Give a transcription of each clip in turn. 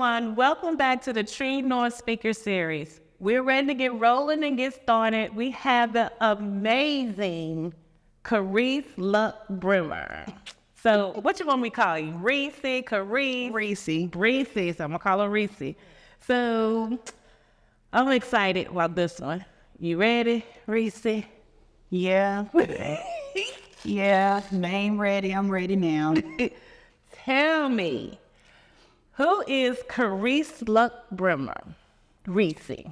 everyone. Welcome back to the Tree North Speaker Series. We're ready to get rolling and get started. We have the amazing Karice Brimmer. So what you want me to call you? Reese, Karice? Reese. So I'm going to call her Reese. So I'm excited about this one. You ready, Reese? Yeah. Yeah, name ready. I'm ready now. Tell me, who is Karice Brimmer? Reese.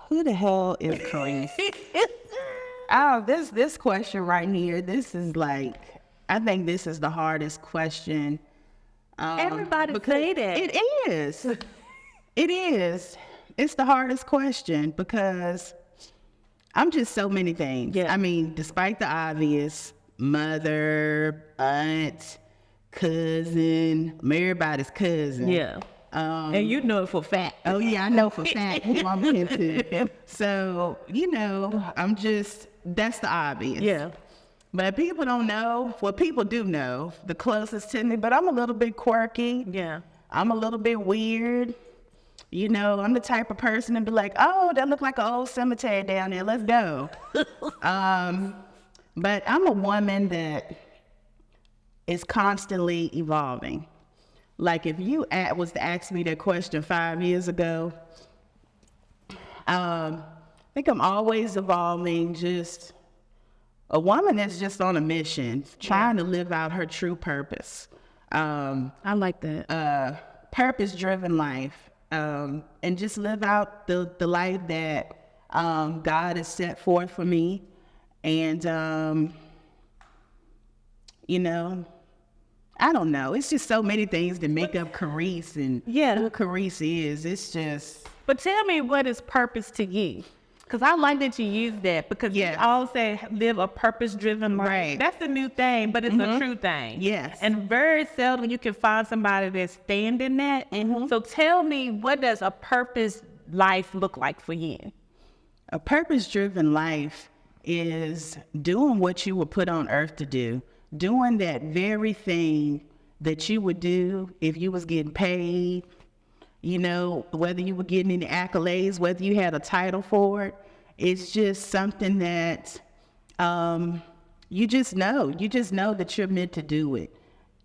Who the hell is Karice? Oh, this question right here, this is like, I think this is the hardest question. Everybody say that. It is. It is. It's the hardest question because I'm just so many things. Yeah. I mean, despite the obvious, mother, aunt, cousin, I'm everybody's cousin. Yeah. And you know it for fact. Oh yeah, I know for fact who I'm into. So, that's the obvious. Yeah. But people don't know, well, people do know the closest to me, but I'm a little bit quirky. Yeah. I'm a little bit weird. I'm the type of person to be like, oh, that look like an old cemetery down there. Let's go. But I'm a woman that is constantly evolving. Like if you was to ask me that question 5 years ago, I think I'm always evolving, just a woman that's just on a mission, trying to live out her true purpose. I like that. Purpose-driven life. And just live out the life that God has set forth for me. And, I don't know. It's just so many things that make up Karice and who Karice is. It's just... But tell me, what is purpose to you? Because I like that you use that, because you all say live a purpose-driven life. Right. That's the new thing, but it's a true thing. Yes. And very seldom you can find somebody that's stand in that. Mm-hmm. So tell me, what does a purpose life look like for you? A purpose-driven life is doing what you were put on earth to do, doing that very thing that you would do if you was getting paid, whether you were getting any accolades, whether you had a title for it. It's just something that you just know that you're meant to do it,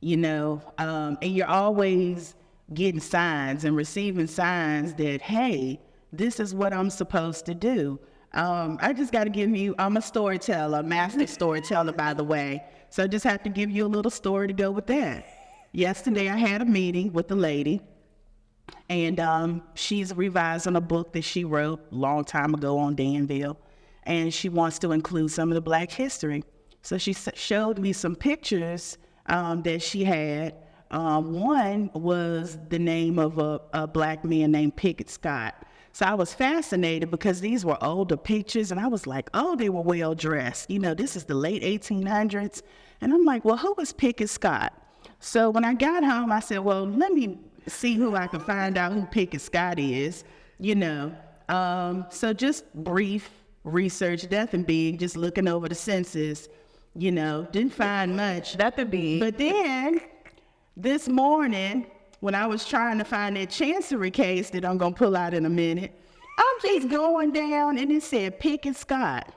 and you're always getting signs and receiving signs that, hey, this is what I'm supposed to do. I just got to give you, I'm a storyteller, a master storyteller, by the way. So I just have to give you a little story to go with that. Yesterday, I had a meeting with a lady, and she's revising a book that she wrote a long time ago on Danville, and she wants to include some of the Black history. So she showed me some pictures that she had. One was the name of a Black man named Pickett Scott. So I was fascinated because these were older pictures, and I was like, oh, they were well dressed. This is the late 1800s. And I'm like, well, who was Pickett Scott? So when I got home, I said, well, let me see who I can find out who Pickett Scott is, So just brief research, nothing big, just looking over the census, didn't find much. Nothing big. But then this morning, when I was trying to find that chancery case that I'm going to pull out in a minute, I'm just going down and it said Pickett Scott.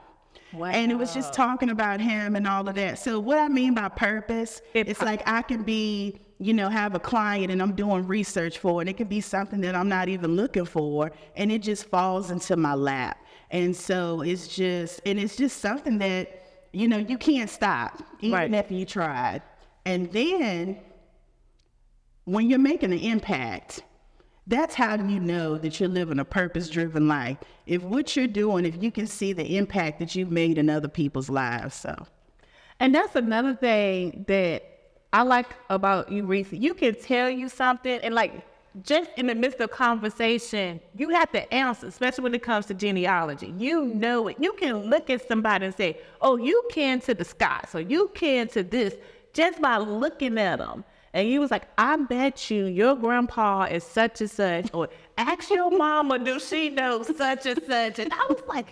Wow. And it was just talking about him and all of that. So what I mean by purpose, it's like I can be, have a client and I'm doing research for it. It could be something that I'm not even looking for, and it just falls into my lap. And so it's just something that, you can't stop, even if you tried. And then when you're making an impact, that's how you know that you're living a purpose-driven life. If what you're doing, if you can see the impact that you've made in other people's lives. So, and that's another thing that I like about you, Reese. You can tell you something, and like just in the midst of conversation, you have to answer, especially when it comes to genealogy. You know it. You can look at somebody and say, oh, you can to the Scots, or you can to this, just by looking at them. And you was like, I bet you your grandpa is such and such, or ask your mama, do she know such and such? And I was like,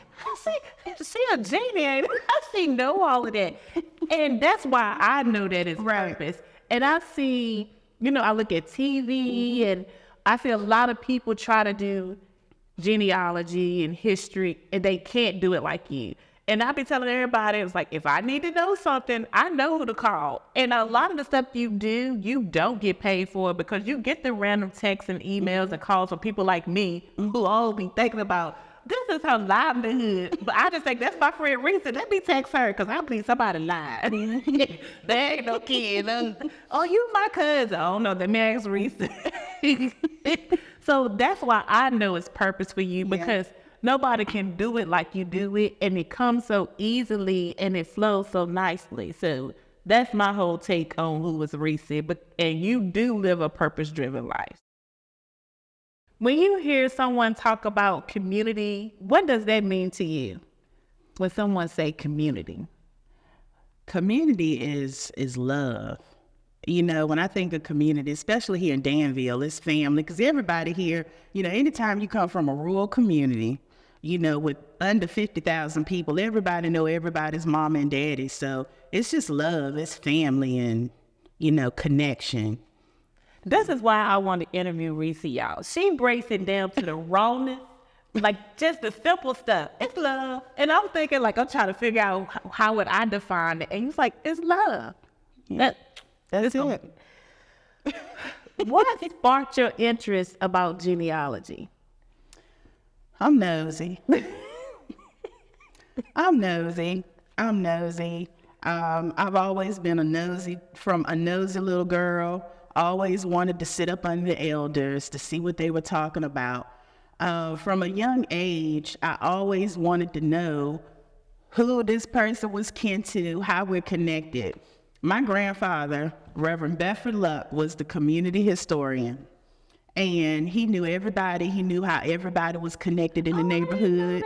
she a genie, ain't it? She know all of that. And that's why I know that it's purpose. And I see, I look at TV and I see a lot of people try to do genealogy and history, and they can't do it like you. And I be telling everybody, it's like, if I need to know something, I know who to call. And a lot of the stuff you do, you don't get paid for because you get the random texts and emails and calls from people like me who all be thinking about, this is her livelihood. But I just think, that's my friend Reese. Let me text her because I believe somebody lied. There ain't no kid. Oh, you my cousin. Oh, no, the man's Reese. So that's why I know it's purpose for you, because nobody can do it like you do it, and it comes so easily and it flows so nicely. So that's my whole take on who was Reese. And you do live a purpose-driven life. When you hear someone talk about community, what does that mean to you? When someone say community? Community is love. You know, when I think of community, especially here in Danville, it's family, because everybody here, you know, anytime you come from a rural community, you know, with under 50,000 people, everybody know everybody's mama and daddy. So it's just love, it's family, and, you know, connection. This is why I want to interview Reese, y'all. She breaks it down to the rawness, like just the simple stuff. It's love. And I'm thinking, like, I'm trying to figure out how would I define it. And he's like, it's love. Yeah. That's it. What sparked your interest about genealogy? I'm nosy. I'm nosy. I've always been a nosy little girl. Always wanted to sit up under the elders to see what they were talking about. From a young age, I always wanted to know who this person was kin to, how we're connected. My grandfather, Reverend Bedford Luck, was the community historian, and he knew everybody. He knew how everybody was connected in the neighborhood.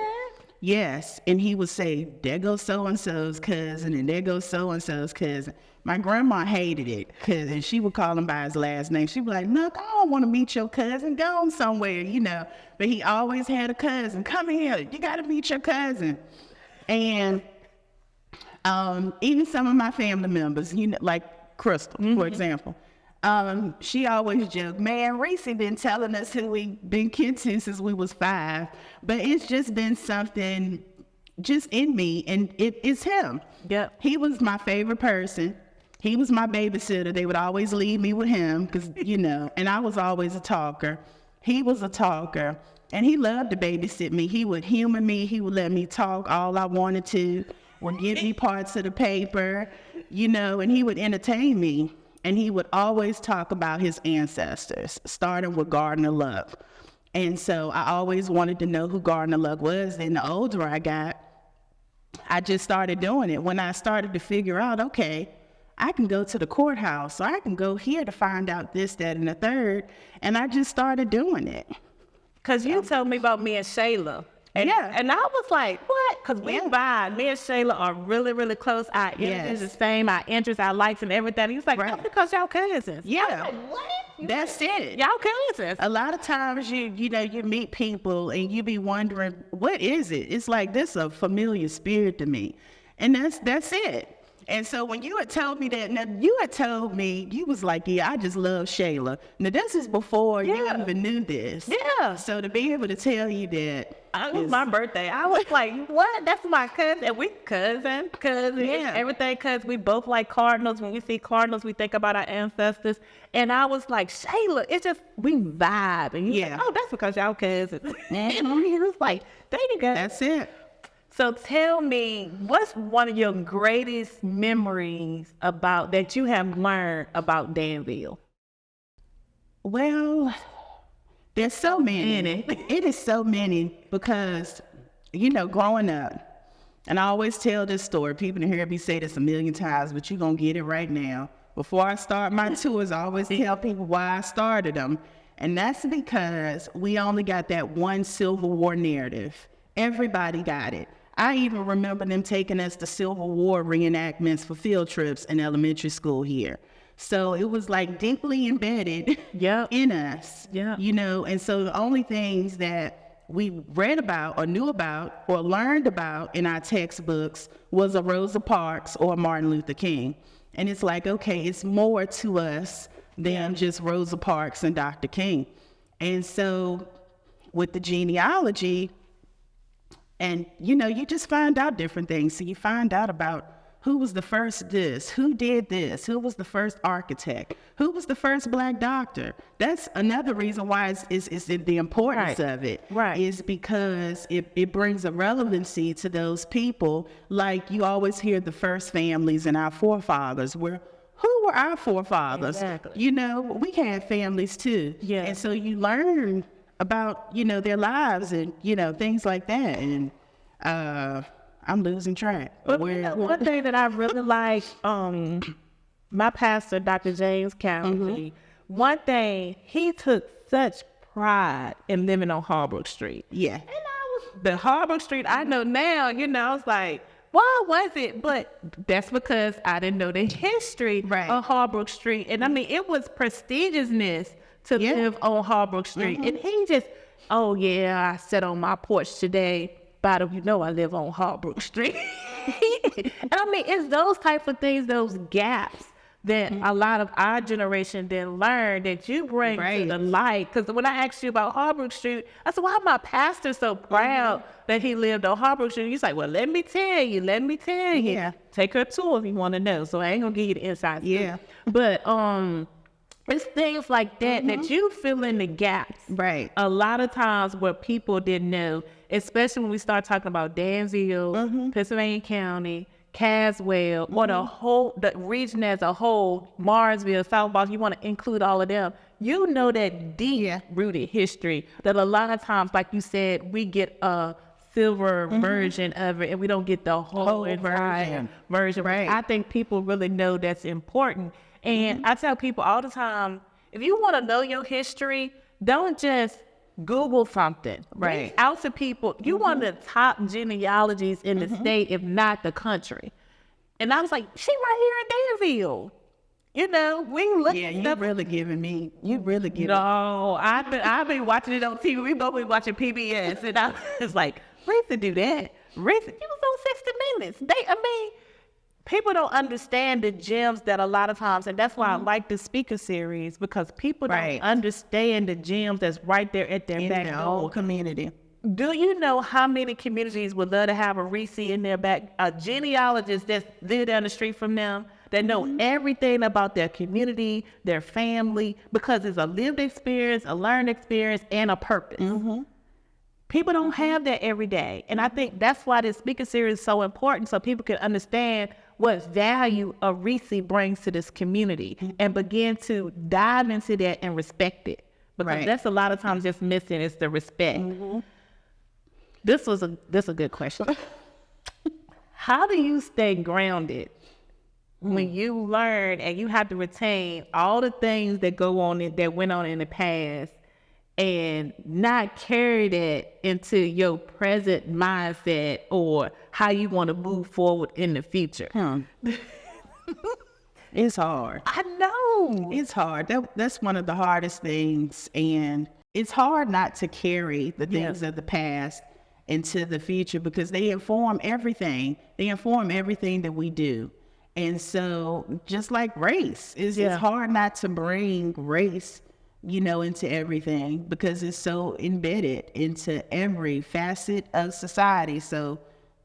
Yes, and he would say, there goes so-and-so's cousin, and there goes so-and-so's cousin. My grandma hated it, and she would call him by his last name. She'd be like, look, I don't want to meet your cousin. Go on somewhere, you know. But he always had a cousin. Come here, you got to meet your cousin. And even some of my family members, you know, like Crystal, for example, she always joked, man, Reese been telling us who we been kin to since we was 5, but it's just been something just in me, and it's him. Yep. He was my favorite person. He was my babysitter. They would always leave me with him because, you know, and I was always a talker. He was a talker, and he loved to babysit me. He would humor me. He would let me talk all I wanted to, would give me parts of the paper, you know, and he would entertain me. And he would always talk about his ancestors, starting with Gardner Luck. And so I always wanted to know who Gardner Luck was. And the older I got, I just started doing it. When I started to figure out, okay, I can go to the courthouse, or I can go here to find out this, that, and the third. And I just started doing it. Because you told me about me and Shayla. And I was like, what? Because we vibe. Me and Shayla are really, really close. Our interests the same, our interests, our likes, and everything. He's like, that's because y'all cousins. Yeah. I was like, what? That's it. Y'all cousins. A lot of times you meet people and you be wondering, what is it? It's like, this a familiar spirit to me. And that's it. And so when you had told me that, now you had told me, you was like, yeah, I just love Shayla. Now this is before you even knew this. Yeah. So to be able to tell you that. It was my birthday. I was like, what? That's my cousin. And we cousin, everything, because we both like Cardinals. When we see Cardinals, we think about our ancestors. And I was like, Shayla, it's just, we vibe. And you like, oh, that's because y'all cousins. And it was like, there you go. That's it. So tell me, what's one of your greatest memories about that you have learned about Danville? Well, there's so many. It is so many because, you know, growing up, and I always tell this story. People hear me say this a million times, but you're going to get it right now. Before I start my tours, I always tell people why I started them. And that's because we only got that one Civil War narrative. Everybody got it. I even remember them taking us to Civil War reenactments for field trips in elementary school here. So it was like deeply embedded in us, you know, and so the only things that we read about or knew about or learned about in our textbooks was a Rosa Parks or Martin Luther King. And it's like, okay, it's more to us than just Rosa Parks and Dr. King. And so with the genealogy, and, you know, you just find out different things. So you find out about who was the first this, who did this, who was the first architect, who was the first Black doctor. That's another reason why it's the importance of it. Right. Is because it brings a relevancy to those people. Like you always hear the first families and our forefathers were, who were our forefathers? Exactly. You know, we had families too. Yeah. And so you learn about, you know, their lives and, you know, things like that. And I'm losing track. But one thing that I really like, my pastor, Dr. James County, one thing, he took such pride in living on Harbrook Street. Yeah. And the Harbrook Street, I know now, you know, I was like, why was it? But that's because I didn't know the history of Harbrook Street. And I mean, it was prestigiousness to live on Harbrook Street. And he just, oh yeah, I sat on my porch today. But you know I live on Harbrook Street. And I mean, it's those type of things, those gaps that a lot of our generation didn't learn that you bring to the light. Because when I asked you about Harbrook Street, I said, why my pastor so proud that he lived on Harbrook Street? He's like, well, let me tell you. Yeah. Take her tour if you want to know. So I ain't going to give you the inside scoop. Yeah. But it's things like that that you fill in the gaps. Right. A lot of times where people didn't know, especially when we start talking about Danville, Pennsylvania County, Caswell, or the region as a whole, Marsville, South Boston, you want to include all of them. You know that deep-rooted history that a lot of times, like you said, we get a silver version of it and we don't get the whole version. Right. I think people really know that's important. And I tell people all the time, if you want to know your history, don't just Google something. Reach out to people. You want the top genealogies in the state, if not the country. And I was like, she right here in Danville. You know, we look. Yeah, you really giving me. No, I've been watching it on TV. We both been watching PBS, and I was like, Reese do that. Reese, you was on 60 Minutes. People don't understand the gems that a lot of times, and that's why I like the speaker series, because people don't understand the gems that's right there at their back door. Community. Do you know how many communities would love to have a Reese in their back, a genealogist that live down the street from them, that know everything about their community, their family, because it's a lived experience, a learned experience, and a purpose. People don't have that every day. And I think that's why this speaker series is so important, so people can understand what value a Reese brings to this community and begin to dive into that and respect it. Because that's a lot of times just missing is the respect. This a good question. How do you stay grounded when you learn and you have to retain all the things that that went on in the past and not carry that into your present mindset or how you want to move forward in the future? It's hard. I know. It's hard. That's one of the hardest things. And it's hard not to carry the things of the past into the future because they inform everything. They inform everything that we do. And so just like race, it's hard not to bring race, into everything because it's so embedded into every facet of society. So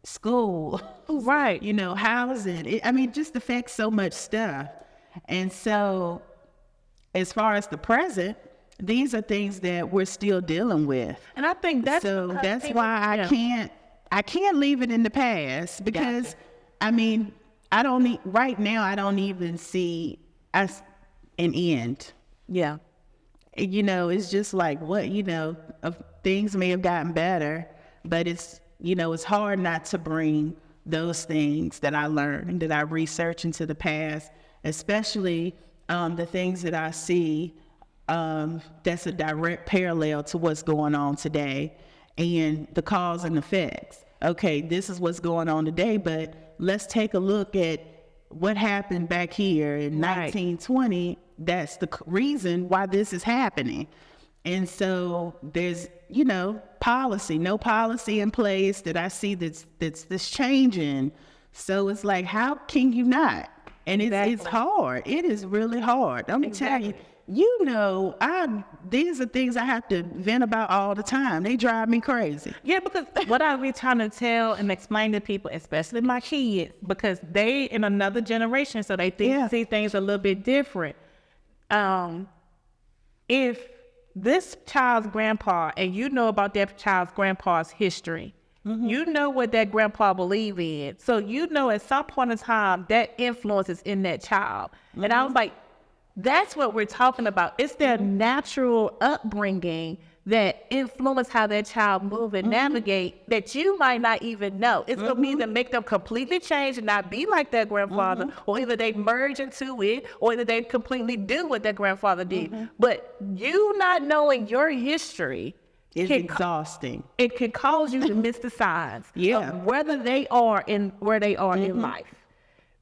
school, housing, it just affects so much stuff. And so as far as the present, these are things that we're still dealing with. And I think that's why I can't leave it in the past because I don't even see us an end. Yeah. It's just like things may have gotten better, but it's hard not to bring those things that I learned and that I research into the past, especially the things that I see that's a direct parallel to what's going on today and the cause and effects. Okay, this is what's going on today, but let's take a look at what happened back here in 1920. That's the reason why this is happening. And so there's, no policy in place that I see that's changing. So it's like, how can you not? And it's hard. It is really hard. Let me tell you, you know, these are things I have to vent about all the time. They drive me crazy. Yeah, because what I be trying to tell and explain to people, especially my kids, because they in another generation, so they see things a little bit different. If this child's grandpa, and you know about that child's grandpa's history, you know what that grandpa believe in. So you know at some point in time that influence is in that child. And I was like, that's what we're talking about. It's their natural upbringing that influence how that child move and navigate that you might not even know. It's going to be to make them completely change and not be like their grandfather, or either they merge into it, or either they completely do what their grandfather did. But you not knowing your history is exhausting. It can cause you to miss the signs of whether they are in where they are in life.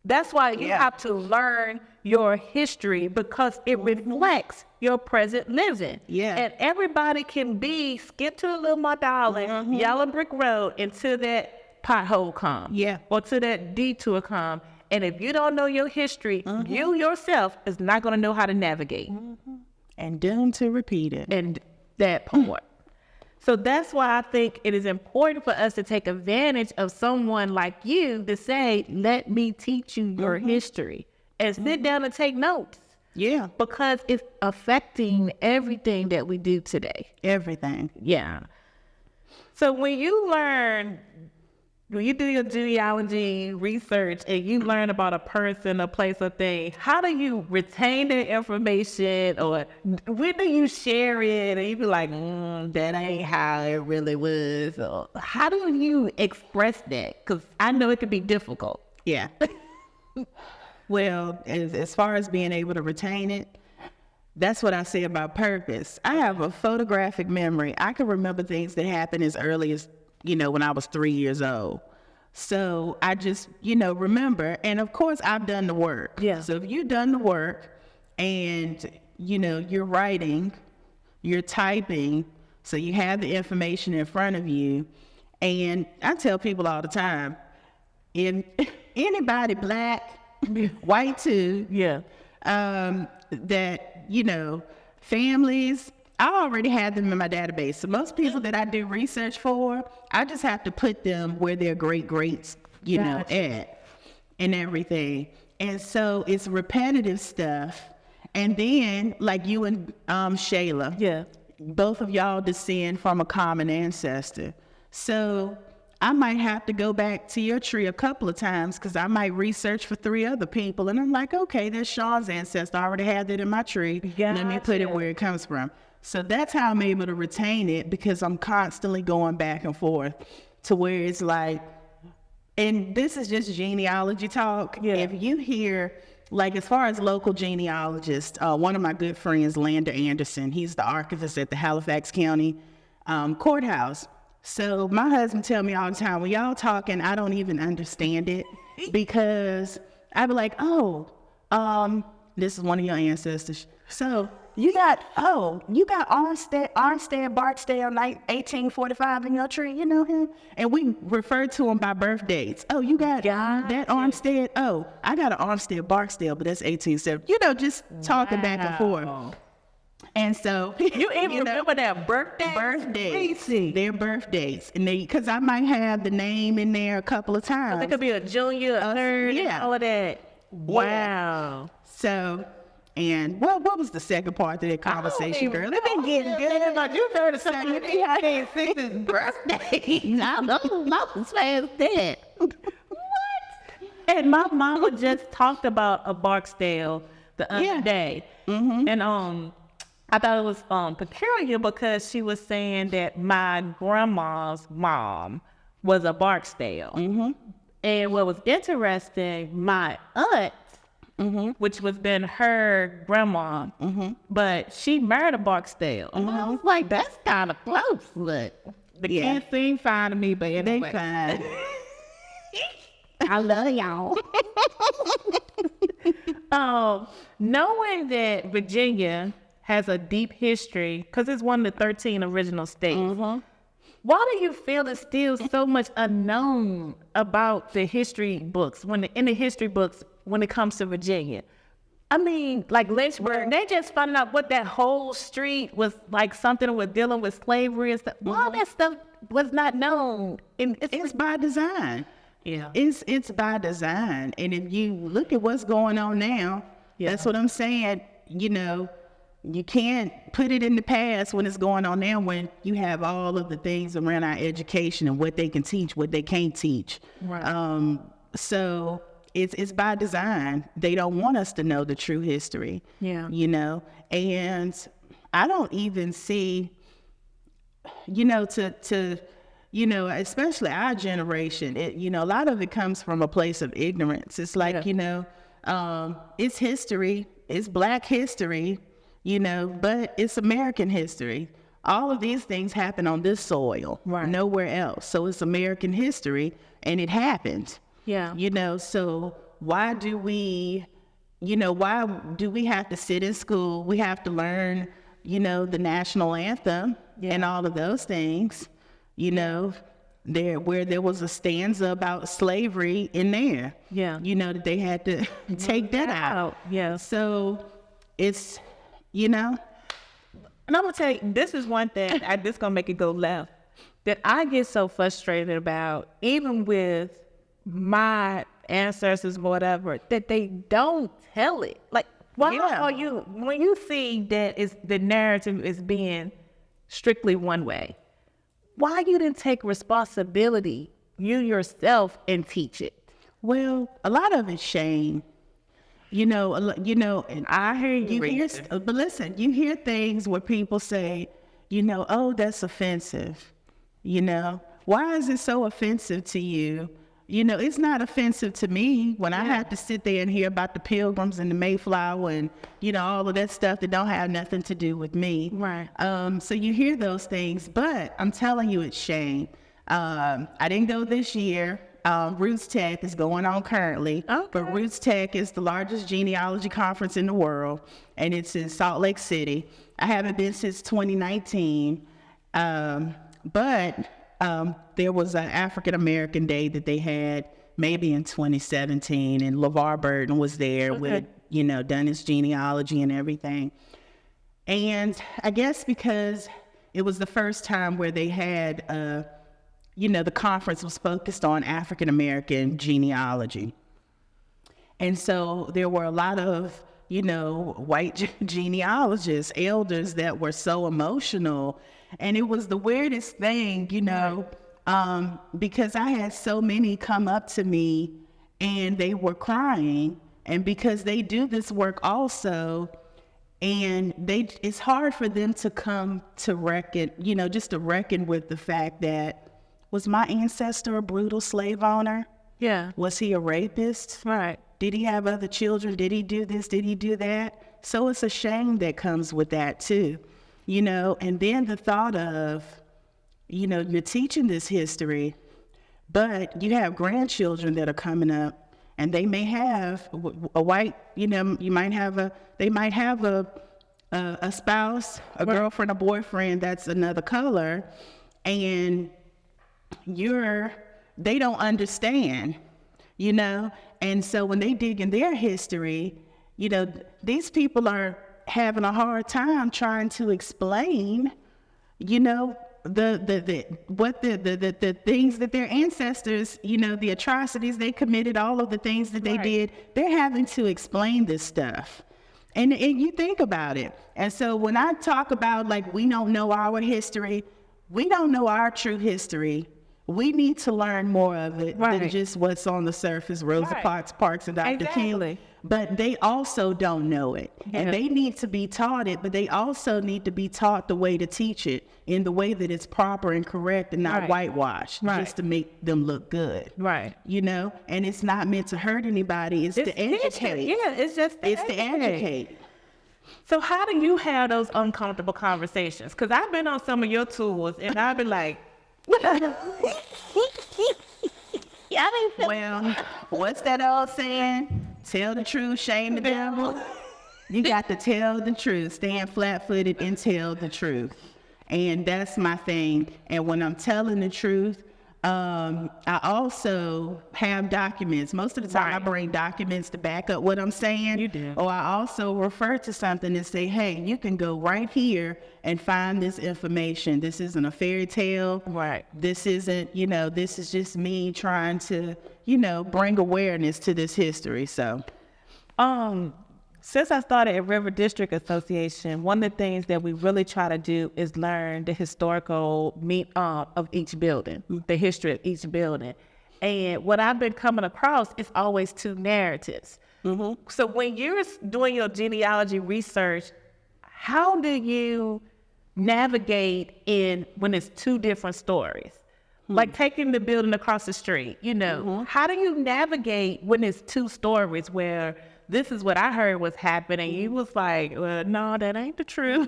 That's why you have to learn your history, because it reflects your present living. Yeah. And everybody can be skip to the little my darling, yellow brick road until that pothole come. Yeah. Or to that detour come. And if you don't know your history, you yourself is not going to know how to navigate. And doomed to repeat it. And that part. So that's why I think it is important for us to take advantage of someone like you to say, let me teach you your history, and sit down and take notes. Yeah. Because it's affecting everything that we do today. Everything. Yeah. So when you do your genealogy research and you learn about a person, a place, or thing, how do you retain that information, or when do you share it and you be like, that ain't how it really was? Or how do you express that? Because I know it can be difficult. Yeah. Well, as far as being able to retain it, that's what I say about purpose. I have a photographic memory. I can remember things that happened as early as, when I was 3 years old. So I just, remember. And of course, I've done the work. Yeah. So if you've done the work and, you're writing, you're typing, so you have the information in front of you. And I tell people all the time, if anybody black, white too, that, families, I already had them in my database. So most people that I do research for, I just have to put them where their greats, at and everything. And so it's repetitive stuff. And then like you and Shayla, both of y'all descend from a common ancestor. So I might have to go back to your tree a couple of times, because I might research for 3 other people. And I'm like, okay, there's Sean's ancestor. I already had that in my tree. Let me put it where it comes from. So that's how I'm able to retain it, because I'm constantly going back and forth to where it's like, and this is just genealogy talk. Yeah. If you hear, like as far as local genealogists, one of my good friends, Lander Anderson, he's the archivist at the Halifax County courthouse. So my husband tell me all the time, when y'all talking, I don't even understand it, because I be like, this is one of your ancestors. So you got Armstead, Barksdale, 1845 in your tree, you know him? And we refer to him by birth dates. Oh, you got that Armstead? Oh, I got an Armstead, Barksdale, but that's 1870. Just talking back and forth. And so you even remember that birthdays? Their birthdays. And because I might have the name in there a couple of times. It could be a junior, a third, and all of that. Wow. So, and what was the second part of that conversation, girl? Let me get good. Like you heard something. I didn't see his birthday. No, nothing's past that. What? And my mama just talked about a Barksdale the other day. And I thought it was peculiar, because she was saying that my grandma's mom was a Barksdale. And what was interesting, my aunt, which was been her grandma, but she married a Barksdale. And I was like, that's kind of close. Look, the kids seem fine to me, but anyway. They fine. I love y'all. Knowing that Virginia has a deep history, because it's one of the 13 original states. Why do you feel there's still so much unknown about the history books, in the history books when it comes to Virginia? I mean, like Lynchburg, they just found out what that whole street was like, something with dealing with slavery and stuff. All that stuff was not known. And It's by design. yeah. It's by design. And if you look at what's going on now, that's what I'm saying. You know, you can't put it in the past when it's going on now, when you have all of the things around our education and what they can teach, what they can't teach. Right. So it's by design. They don't want us to know the true history. Yeah. You know, and I don't even see, you know, to you know, especially our generation, you know, a lot of it comes from a place of ignorance. It's like, you know, it's history, it's Black history, you know, but it's American history. All of these things happen on this soil, nowhere else. So it's American history, and it happened. Yeah. You know, so why do we have to sit in school? We have to learn, you know, the national anthem and all of those things. You know, where there was a stanza about slavery in there. Yeah. You know, that they had to take that out. Yeah. So it's, you know. And I'm going to tell you, this is one thing, this going to make it go left, that I get so frustrated about, even with my ancestors, whatever, that they don't tell it. Like, why are you, when you see that the narrative is being strictly one way, why you didn't take responsibility, you yourself, and teach it? Well, a lot of it's shame. You know, and I hear you. But listen, you hear things where people say, you know, oh, that's offensive. You know, why is it so offensive to you? You know, it's not offensive to me when I have to sit there and hear about the Pilgrims and the Mayflower and, you know, all of that stuff that don't have nothing to do with me. Right. So you hear those things, but I'm telling you, it's shame. I didn't go this year. Roots Tech is going on currently, but Roots Tech is the largest genealogy conference in the world, and it's in Salt Lake City. I haven't been since 2019, but there was an African American Day that they had maybe in 2017, and LeVar Burton was there with, you know, done his genealogy and everything. And I guess because it was the first time where they had, you know, the conference was focused on African American genealogy. And so there were a lot of, you know, white genealogists, elders that were so emotional. And it was the weirdest thing, you know, because I had so many come up to me and they were crying. And because they do this work also, and it's hard for them to come to reckon, you know, just to reckon with the fact that, was my ancestor a brutal slave owner? Yeah. Was he a rapist? Right. Did he have other children? Did he do this? Did he do that? So it's a shame that comes with that too, you know. And then the thought of, you know, you're teaching this history, but you have grandchildren that are coming up, and they may have a white, you know, they might have a spouse, a girlfriend, a boyfriend that's another color, and they don't understand, you know. And so when they dig in their history, you know, these people are having a hard time trying to explain, you know, the things that their ancestors, you know, the atrocities they committed, all of the things that they did. They're having to explain this stuff. And you think about it. And so when I talk about, like, we don't know our history, we don't know our true history. We need to learn more of it than just what's on the surface, Rosa Parks and Dr. King. But they also don't know it. And they need to be taught it, but they also need to be taught the way to teach it in the way that it's proper and correct and not whitewashed, just to make them look good. Right. You know? And it's not meant to hurt anybody. It's to educate. Yeah, it's just to educate. So how do you have those uncomfortable conversations? Because I've been on some of your tours, and I've been like, well, what's that old saying? Tell the truth, shame the devil. You got to tell the truth, stand flat-footed and tell the truth. And that's my thing. And when I'm telling the truth, I also have documents. Most of the time I bring documents to back up what I'm saying. You do. Or I also refer to something and say, hey, you can go right here and find this information. This isn't a fairy tale. Right. This isn't, this is just me trying to, bring awareness to this history. So, since I started at River District Association, one of the things that we really try to do is learn the historical of each building, the history of each building. And what I've been coming across is always two narratives. Mm-hmm. So when you're doing your genealogy research, how do you navigate when it's two different stories? Like taking the building across the street, how do you navigate when it's two stories where this is what I heard was happening. You was like, well, no, that ain't the truth.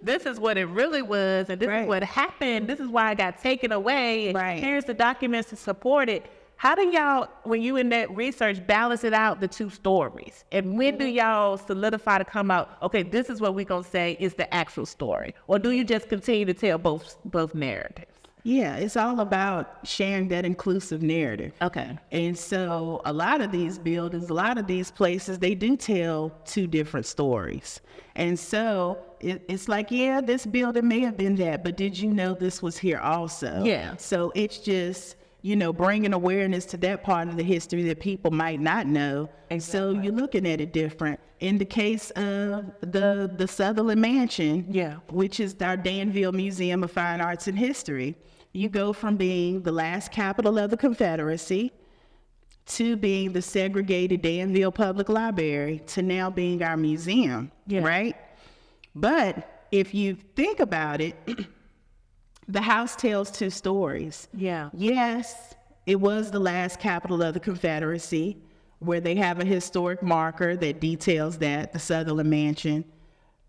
This is what it really was. And this is what happened. This is why I got taken away. And here's the documents to support it. How do y'all, when you in that research, balance it out, the two stories? And when do y'all solidify to come out, okay, this is what we're going to say is the actual story? Or do you just continue to tell both narratives? Yeah, it's all about sharing that inclusive narrative. Okay. And so a lot of these buildings, a lot of these places, they do tell two different stories. And so it's like, yeah, this building may have been that, but did you know this was here also? Yeah. So it's just, bringing awareness to that part of the history that people might not know. And so you're looking at it different. In the case of the Sutherland Mansion, which is our Danville Museum of Fine Arts and History, you go from being the last capital of the Confederacy to being the segregated Danville Public Library to now being our museum, right? But if you think about it, the house tells two stories. Yeah. Yes, it was the last capital of the Confederacy, where they have a historic marker that details that, the Sutherland Mansion.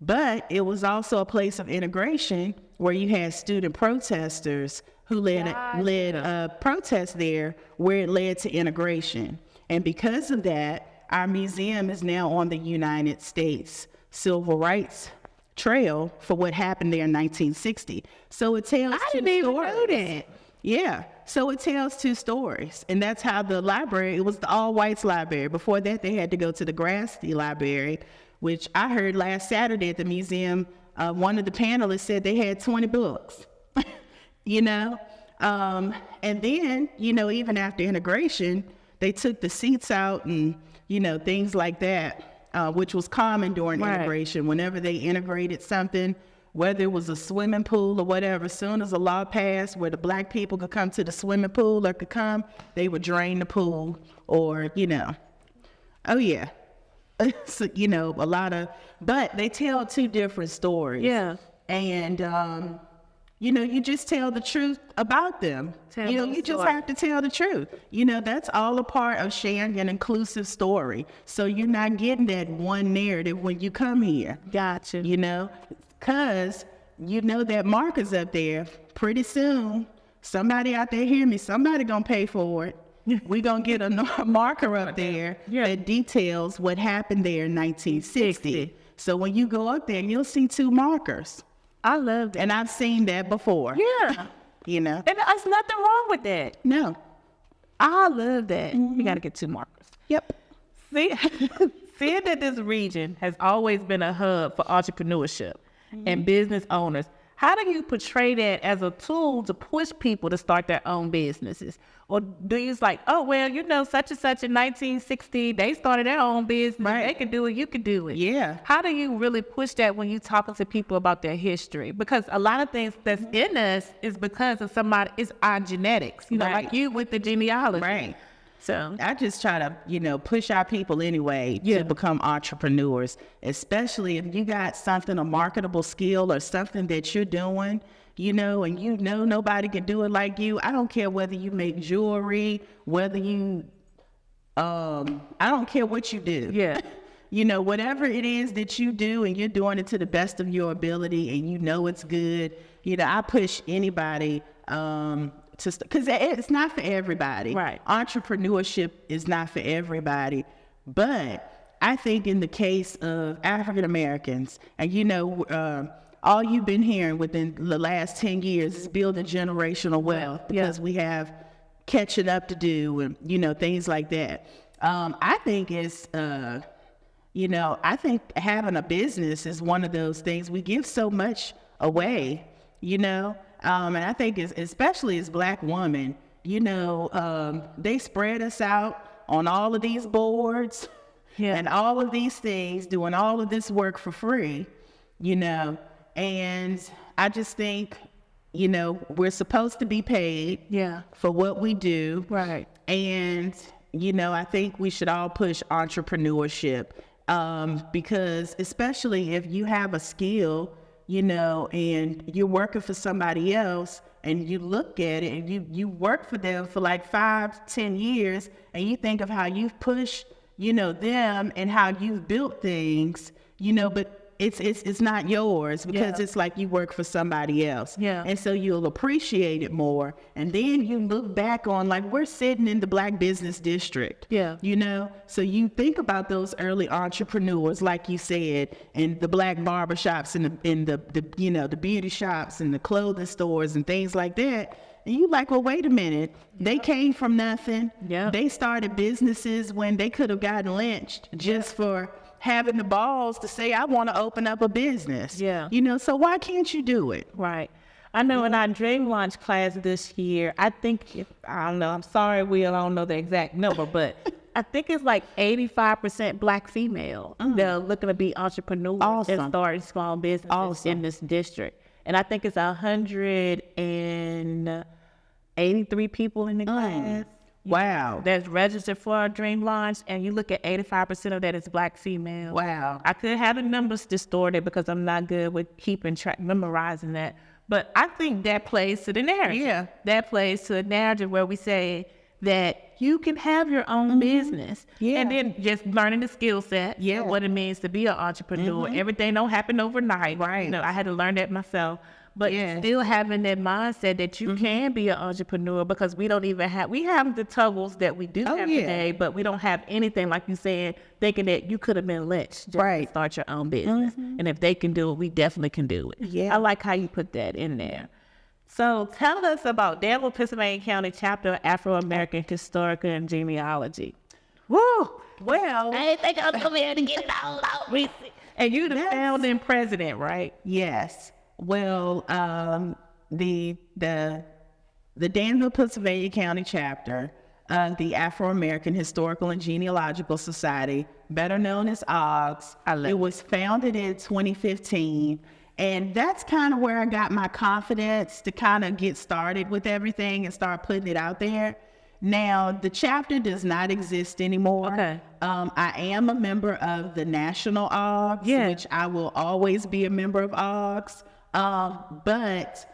But it was also a place of integration where you had student protesters who led a protest there where it led to integration. And because of that, our museum is now on the United States Civil Rights Trail for what happened there in 1960. So it tells two stories. I didn't even know that. Yeah. So it tells two stories. And that's how the library, it was the all-whites library. Before that, they had to go to the Grassley Library, which I heard last Saturday at the museum, one of the panelists said they had 20 books, and then, even after integration, they took the seats out and, things like that, which was common during integration. Whenever they integrated something, whether it was a swimming pool or whatever, as soon as a law passed where the black people could come to the swimming pool or could come, they would drain the pool or, oh yeah. So, a lot of, but they tell two different stories. Yeah. And, you just tell the truth about them. You just have to tell the truth. That's all a part of sharing an inclusive story. So you're not getting that one narrative when you come here. Gotcha. Because that marker's up there. Pretty soon, somebody out there hear me, somebody gonna pay for it. We're going to get a marker up there that details what happened there in 1960. So when you go up there, you'll see two markers. I love that. And I've seen that before. Yeah. And there's nothing wrong with that. No. I love that. We got to get two markers. Yep. Seeing that this region has always been a hub for entrepreneurship and business owners, how do you portray that as a tool to push people to start their own businesses? Or do you like, oh, well, such and such in 1960, they started their own business. Right. They can do it, you can do it. Yeah. How do you really push that when you're talking to people about their history? Because a lot of things that's in us is because of it's our genetics, like you with the genealogy. Right. So I just try to, push our people anyway to become entrepreneurs, especially if you got something, a marketable skill or something that you're doing, and nobody can do it like you. I don't care whether you make jewelry, whether you, I don't care what you do. Yeah. Whatever it is that you do and you're doing it to the best of your ability and it's good, I push anybody, because it's not for everybody. Right. Entrepreneurship is not for everybody. But I think in the case of African Americans, and all you've been hearing within the last 10 years is building generational wealth because we have catching up to do and, you know, things like that. I think it's, you know, I think having a business is one of those things. We give so much away, you know, and I think especially as Black women, you know, they spread us out on all of these boards and all of these things, doing all of this work for free, you know, and I just think, you know, we're supposed to be paid for what we do. Right. And, you know, I think we should all push entrepreneurship because especially if you have a skill, you know, and you're working for somebody else and you look at it and you work for them for like 5-10 years and you think of how you've pushed, you know, them and how you've built things, you know, but it's not yours because it's like you work for somebody else. Yeah. And so you'll appreciate it more. And then you look back on, like, we're sitting in the Black business district. Yeah. You know, so you think about those early entrepreneurs, like you said, and the Black barbershops and the you know, the beauty shops and the clothing stores and things like that. And you like, well, wait a minute. They came from nothing. Yeah. They started businesses when they could have gotten lynched just for having the balls to say, I want to open up a business. Yeah. You know, so why can't you do it? Right. I know in our Dream Launch class this year, I think, I don't know, I'm sorry, Will, I don't know the exact number, but I think it's like 85% Black female that are looking to be entrepreneurs and starting small businesses in this district. And I think it's 183 people in the class. Wow. That's registered for our Dream Launch, and you look at 85% of that is Black female. Wow. I could have the numbers distorted because I'm not good with keeping track, memorizing that. But I think that plays to the narrative. Yeah. That plays to the narrative where we say that you can have your own business. Yeah. And then just learning the skill set, what it means to be an entrepreneur. Everything don't happen overnight. Right. You know, I had to learn that myself. But still having that mindset that you can be an entrepreneur because we don't even have, we have the tools that we do have today, but we don't have anything, like you said, thinking that you could have been lynched just to start your own business. And if they can do it, we definitely can do it. Yeah. I like how you put that in there. So tell us about Danville, Pennsylvania County Chapter of Afro-American Historical and Genealogy. Woo! Well, I didn't think I was coming here to get it all out recently. And you're the founding president, right? Yes. Well, the Danville, Pennsylvania County Chapter of the Afro-American Historical and Genealogical Society, better known as OGS, it was founded in 2015. And that's kind of where I got my confidence to kind of get started with everything and start putting it out there. Now, the chapter does not exist anymore. Okay. I am a member of the National OGS, which I will always be a member of OGS. But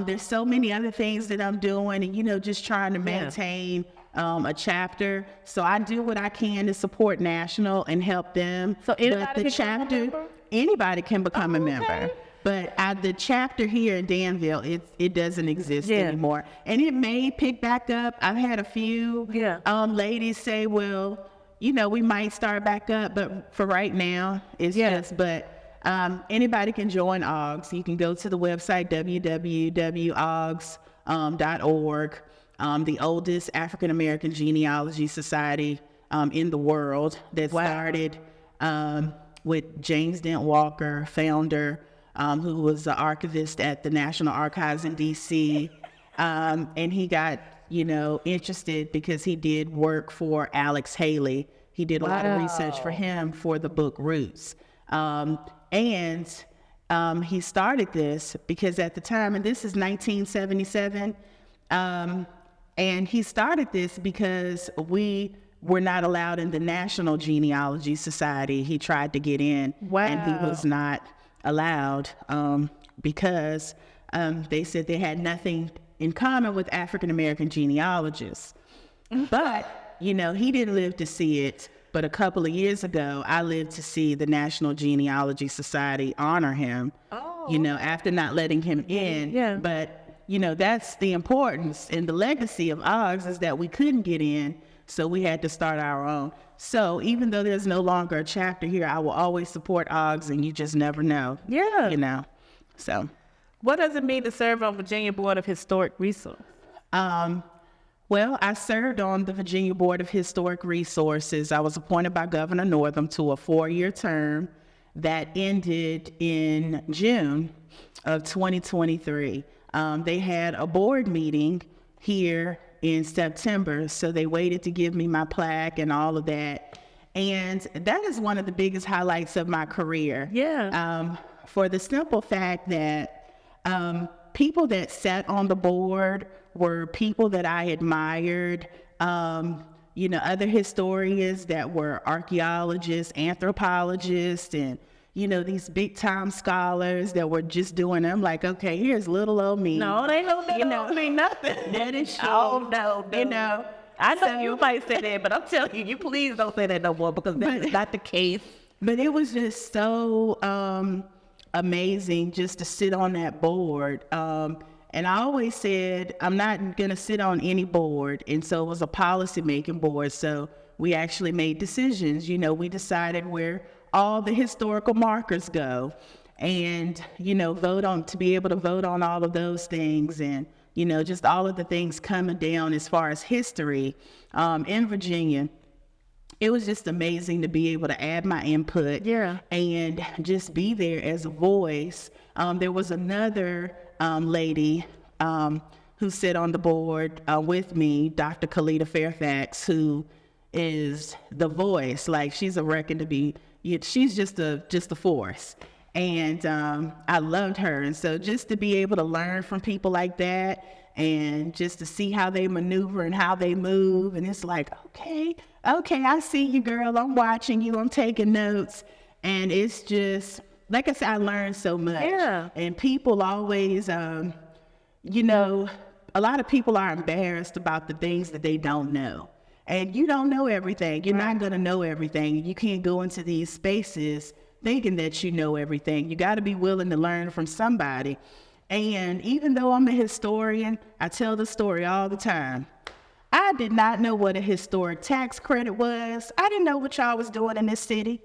there's so many other things that I'm doing and, you know, just trying to maintain a chapter. So I do what I can to support National and help them. So anybody can become a member. But the chapter here in Danville, it doesn't exist anymore. And it may pick back up. I've had a few ladies say, well, you know, we might start back up. But for right now, it's just, but anybody can join OGS. You can go to the website, www.ogs.org, the oldest African-American genealogy society in the world that started with James Dent Walker, founder, who was the archivist at the National Archives in D.C. And he got, you know, interested because he did work for Alex Haley. He did a lot of research for him for the book Roots. And he started this because at the time, and this is 1977, and he started this because we were not allowed in the National Genealogy Society. He tried to get in, and he was not allowed because they said they had nothing in common with African-American genealogists. But, you know, he didn't live to see it. But a couple of years ago, I lived to see the National Genealogy Society honor him, you know, after not letting him in. Yeah. But, you know, that's the importance and the legacy of OGS is that we couldn't get in, so we had to start our own. So even though there's no longer a chapter here, I will always support OGS, and you just never know. Yeah. You know. So, What does it mean to serve on Virginia Board of Historic Resources? well, I served on the Virginia Board of Historic Resources. I was appointed by Governor Northam to a 4-year term that ended in June of 2023. They had a board meeting here in September, so they waited to give me my plaque and all of that. And that is one of the biggest highlights of my career. Yeah. For the simple fact that people that sat on the board were people that I admired, other historians that were archaeologists, anthropologists, and, these big time scholars that were just doing them like, okay, here's little old me. No, they don't mean nothing. That is true. Oh, no. I know you might say that, but I'm telling you please don't say that no more because that's not the case. But it was just so amazing just to sit on that board. And I always said, I'm not going to sit on any board. And so it was a policy-making board. So we actually made decisions. We decided where all the historical markers go and, to be able to vote on all of those things and, just all of the things coming down as far as history in Virginia. It was just amazing to be able to add my input and just be there as a voice. There was another lady who sat on the board with me, Dr. Kalita Fairfax, who is the voice. Like, she's a reckon to be, she's just a force. And I loved her. And so just to be able to learn from people like that and just to see how they maneuver and how they move. And it's like, okay, I see you, girl. I'm watching you. I'm taking notes. And it's just, like I said, I learned so much. Yeah. And people always, a lot of people are embarrassed about the things that they don't know. And you don't know everything. You're not going to know everything. You can't go into these spaces thinking that you know everything. You got to be willing to learn from somebody. And even though I'm a historian, I tell the story all the time. I did not know what a historic tax credit was. I didn't know what y'all was doing in this city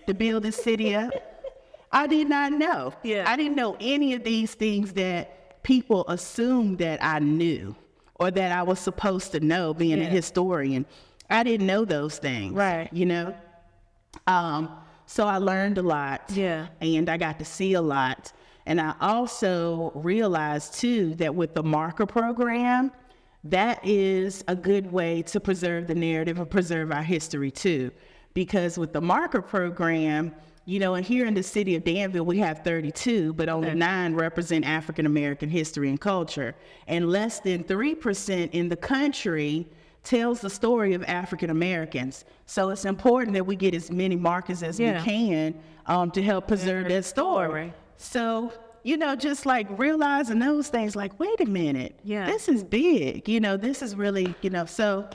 to build this city up. I did not know. Yeah. I didn't know any of these things that people assumed that I knew or that I was supposed to know being a historian. I didn't know those things. Right. So I learned a lot. Yeah. And I got to see a lot. And I also realized too that with the marker program, that is a good way to preserve the narrative and preserve our history too. Because with the marker program, and here in the city of Danville, we have 32, but only 9 represent African American history and culture. And less than 3% in the country tells the story of African Americans. So it's important that we get as many markers as we can to help preserve that story. So, just like realizing those things, like, wait a minute, this is big, this is really, so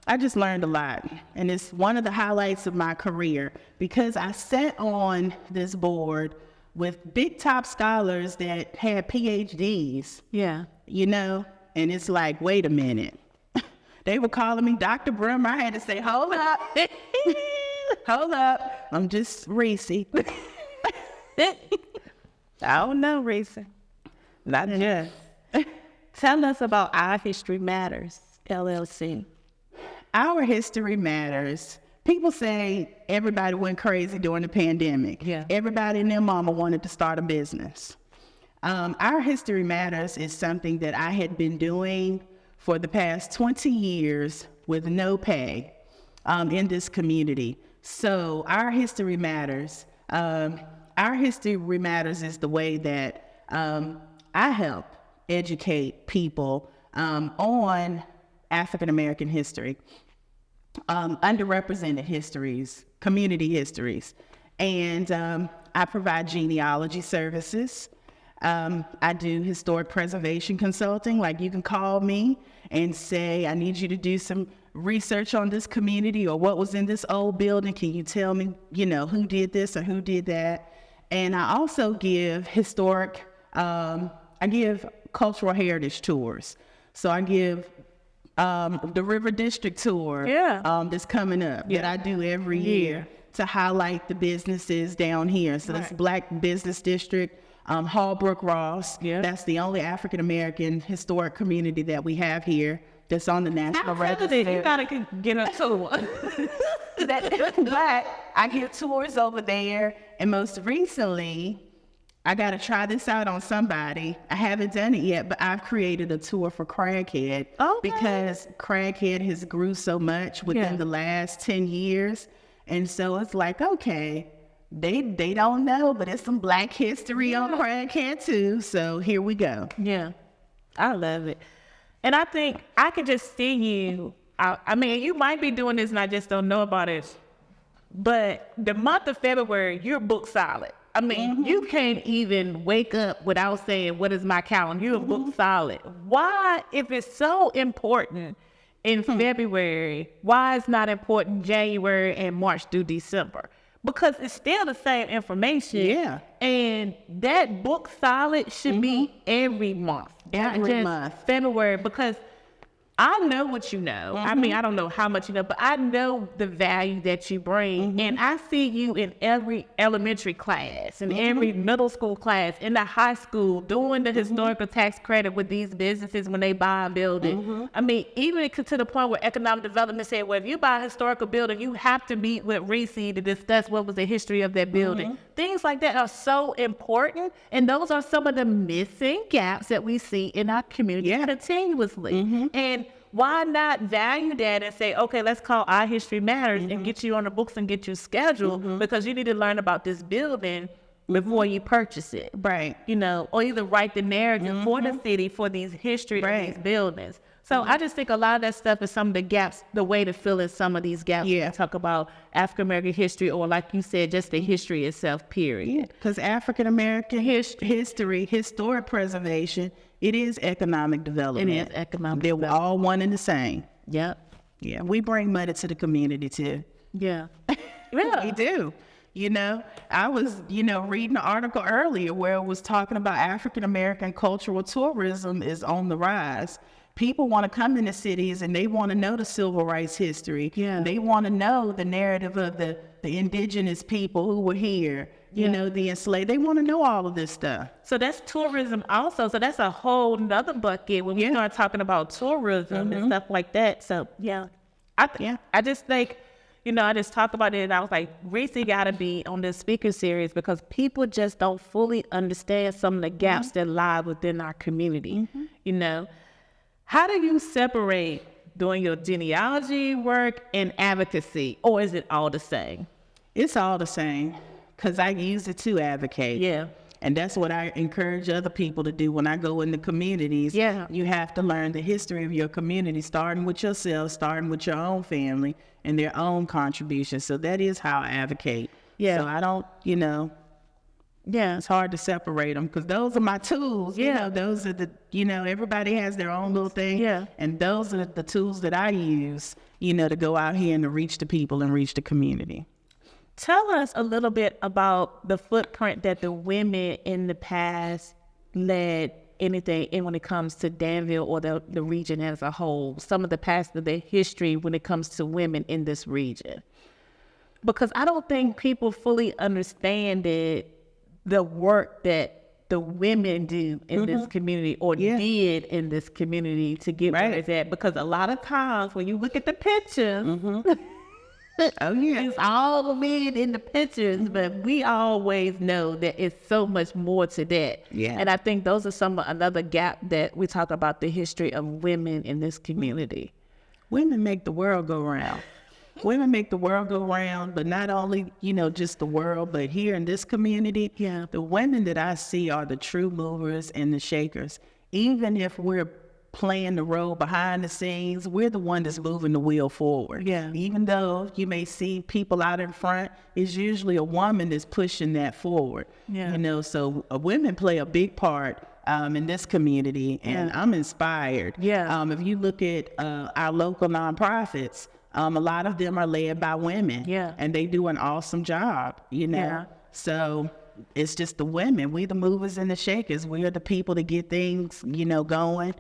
I just learned a lot. And it's one of the highlights of my career because I sat on this board with big top scholars that had PhDs. Yeah. And it's like, wait a minute. They were calling me Dr. Brimmer. I had to say, hold up. Hold up. I'm just Reese. I don't know, Reese. Not just. Tell us about Our History Matters, LLC. Our History Matters. People say everybody went crazy during the pandemic. Yeah. Everybody and their mama wanted to start a business. Our History Matters is something that I had been doing for the past 20 years with no pay in this community. So Our History Matters. Our History Matters is the way that I help educate people on African American history, underrepresented histories, community histories. And I provide genealogy services. I do historic preservation consulting. Like, you can call me and say, I need you to do some research on this community or what was in this old building. Can you tell me, who did this or who did that? And I also give I give cultural heritage tours. So I give the River District tour that's coming up that I do every year to highlight the businesses down here. So that's Black Business District. Hallbrook Ross. Yeah. That's the only African-American historic community that we have here that's on the National Register. You gotta get a tour. But I get tours over there, and most recently, I got to try this out on somebody. I haven't done it yet, but I've created a tour for Craighead because Craighead has grew so much within the last 10 years. And so it's like, okay, they don't know, but it's some Black history on Craighead too. So here we go. Yeah, I love it. And I think I can just see you. I mean, you might be doing this and I just don't know about it. But the month of February, you're book solid. I mean, you can't even wake up without saying, what is my calendar? You're book solid. Why, if it's so important in February, why is not important January and March through December? Because it's still the same information. Yeah. And that book solid should be every month. Every month. February, because I know what you know. I mean, I don't know how much you know, but I know the value that you bring. And I see you in every elementary class, in every middle school class, in the high school, doing the historical tax credit with these businesses when they buy a building. I mean, even to the point where economic development said, well, if you buy a historical building, you have to meet with Reese to discuss what was the history of that building. Things like that are so important. And those are some of the missing gaps that we see in our community continuously. And why not value that and say, okay, let's call Our History Matters and get you on the books and get you scheduled because you need to learn about this building before you purchase it. Right. You know, or either write the narrative for the city for these history of these buildings. So I just think a lot of that stuff is some of the gaps, the way to fill in some of these gaps. Yeah. Talk about African-American history or like you said, just the history itself, period. Because African-American history, historic preservation, it is economic development. It is economic They're development. all one and the same. Yep. Yeah, we bring money to the community too. Yeah. We do. You know, I was, reading an article earlier where it was talking about African-American cultural tourism is on the rise. People want to come into cities and they want to know the civil rights history. Yeah. They want to know the narrative of the indigenous people who were here, you know, the enslaved. They want to know all of this stuff. So that's tourism also. So that's a whole nother bucket when we start talking about tourism and stuff like that. So I just think, I just talked about it and I was like, Reese got to be on this speaker series because people just don't fully understand some of the gaps that lie within our community. How do you separate doing your genealogy work and advocacy, or is it all the same? It's all the same because I use it to advocate. Yeah. And that's what I encourage other people to do when I go into communities. Yeah. You have to learn the history of your community, starting with yourself, starting with your own family and their own contributions. So that is how I advocate. Yeah. So I don't, it's hard to separate them because those are my tools. Those are the, everybody has their own little thing. Yeah. And those are the tools that I use, to go out here and to reach the people and reach the community. Tell us a little bit about the footprint that the women in the past led anything in when it comes to Danville or the region as a whole. Some of the past of the history when it comes to women in this region. Because I don't think people fully understand the work that the women do in this community or did in this community to get where it's at. Because a lot of times when you look at the pictures, it's all the men in the pictures, but we always know that it's so much more to that. Yeah. And I think those are another gap that we talk about the history of women in this community. Women make the world go round. Women make the world go round, but not only, just the world, but here in this community, the women that I see are the true movers and the shakers. Even if we're playing the role behind the scenes, we're the one that's moving the wheel forward. Yeah. Even though you may see people out in front, it's usually a woman that's pushing that forward. Yeah. So women play a big part in this community, and I'm inspired. Yeah. If you look at our local nonprofits, a lot of them are led by women. Yeah. And they do an awesome job, Yeah. So it's just the women. We the movers and the shakers. We are the people that get things, going.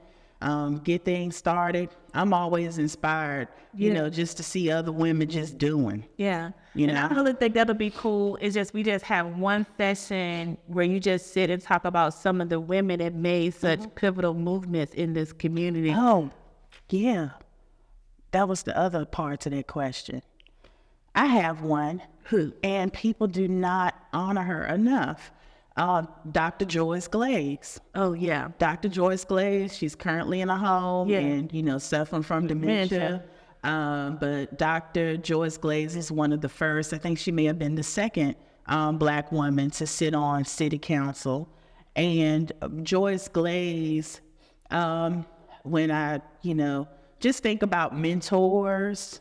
get things started. I'm always inspired, you know, just to see other women just doing. Yeah. You And know? I really think that'll be cool. It's just, we just have one session where you just sit and talk about some of the women that made such pivotal movements in this community. Oh, yeah. That was the other part to that question. I have one. Who? And people do not honor her enough. Dr. Joyce Glaze. Oh, yeah. Dr. Joyce Glaze, she's currently in a home Yeah. and, you know, suffering from dementia. But Dr. Joyce Glaze is one of the first, I think she may have been the second Black woman to sit on city council. And Joyce Glaze, when I, you know, just think about mentors,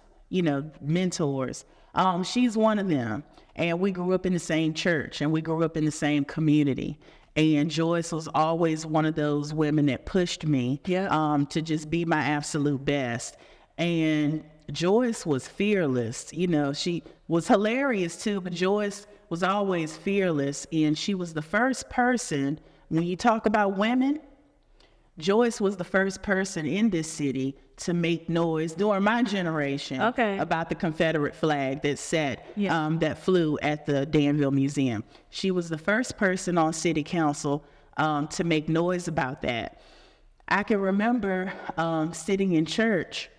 she's one of them. And we grew up in the same church and we grew up in the same community. And Joyce was always one of those women that pushed me to just be my absolute best. And Joyce was fearless. You know, she was hilarious too, but Joyce was always fearless. And she was the first person, when you talk about women, Joyce was the first person in this city to make noise during my generation about the Confederate flag that flew at the Danville Museum. She was the first person on city council to make noise about that. I can remember sitting in church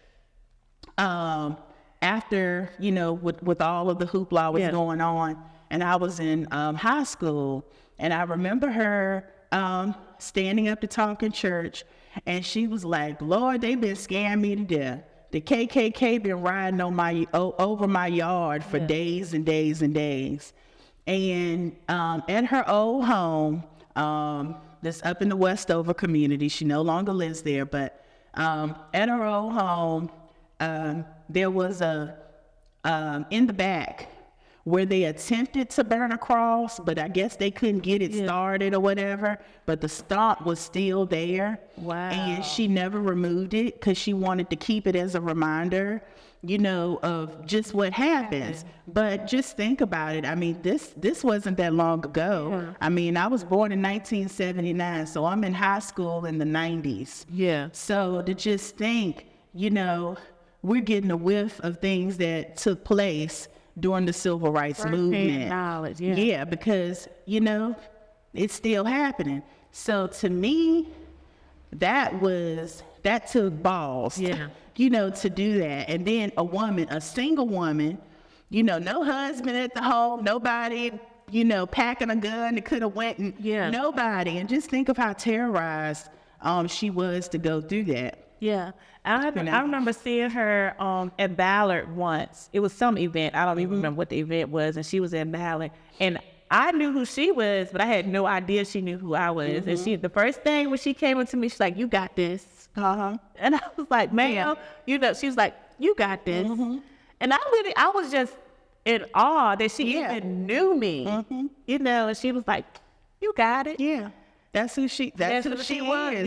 after, you know, with all of the hoopla was going on, and I was in high school, and I remember her standing up to talk in church, and she was like, "Lord, they've been scaring me to death. The KKK been riding on over my yard for days and days and days." And at her old home, that's up in the Westover community, she no longer lives there, but at her old home, there was in the back where they attempted to burn a cross, but I guess they couldn't get it started or whatever, but the stump was still there. Wow. And she never removed it because she wanted to keep it as a reminder, you know, of just what happens. But just think about it. I mean, this wasn't that long ago. Yeah. I mean, I was born in 1979, so I'm in high school in the 90s. Yeah. So to just think, you know, we're getting a whiff of things that took place during the civil rights movement. Knowledge, yeah, because, you know, it's still happening. So to me, that took balls, you know, to do that. And then a single woman, you know, no husband at the home, nobody, you know, packing a gun that could have went and nobody. And just think of how terrorized she was to go through that. Yeah. I remember seeing her at Ballard once. It was some event. I don't even remember what the event was. And she was at Ballard. And I knew who she was, but I had no idea she knew who I was. And the first thing when she came up to me, she's like, "You got this." And I was like, "Man," you know, she was like, "You got this." And I was just in awe that she even knew me, you know, and she was like, "You got it." Yeah. That's who she was. Yeah.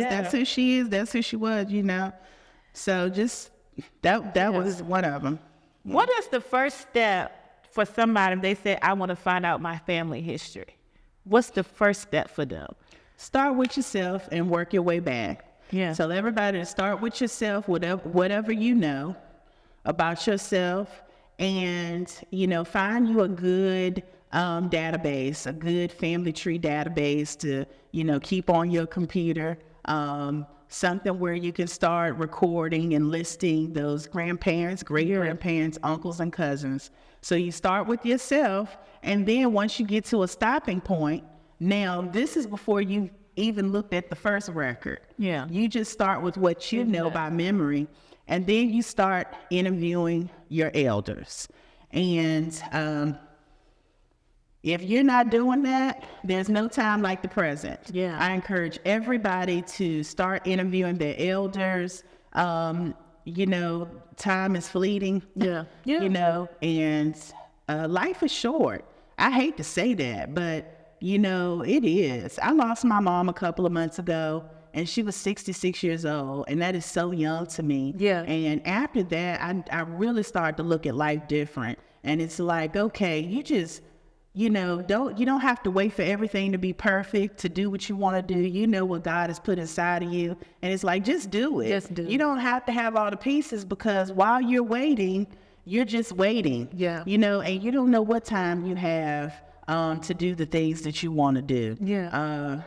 That's who she is. That's who she was, you know. So just that was one of them. What is the first step for somebody if they say, "I want to find out my family history"? What's the first step for them? Start with yourself and work your way back. Yeah. Tell everybody to start with yourself, whatever you know about yourself, and, you know, find you a good database, a good family tree database to, you know, keep on your computer, something where you can start recording and listing those grandparents, great-grandparents, uncles and cousins. So you start with yourself, and then once you get to a stopping point, now this is before you even looked at the first record. Yeah. You just start with what you know by memory, and then you start interviewing your elders. And if you're not doing that, there's no time like the present. Yeah. I encourage everybody to start interviewing their elders. You know, time is fleeting. Yeah. You know, and life is short. I hate to say that, but, you know, it is. I lost my mom a couple of months ago, and she was 66 years old, and that is so young to me. Yeah. And after that, I really started to look at life different. And it's like, okay, you just you don't have to wait for everything to be perfect to do what you want to do. You know what God has put inside of you, and it's like, just do it. Just do it. You don't have to have all the pieces, because while you're waiting, you're just waiting. Yeah. And you don't know what time you have to do the things that you want to do. Yeah.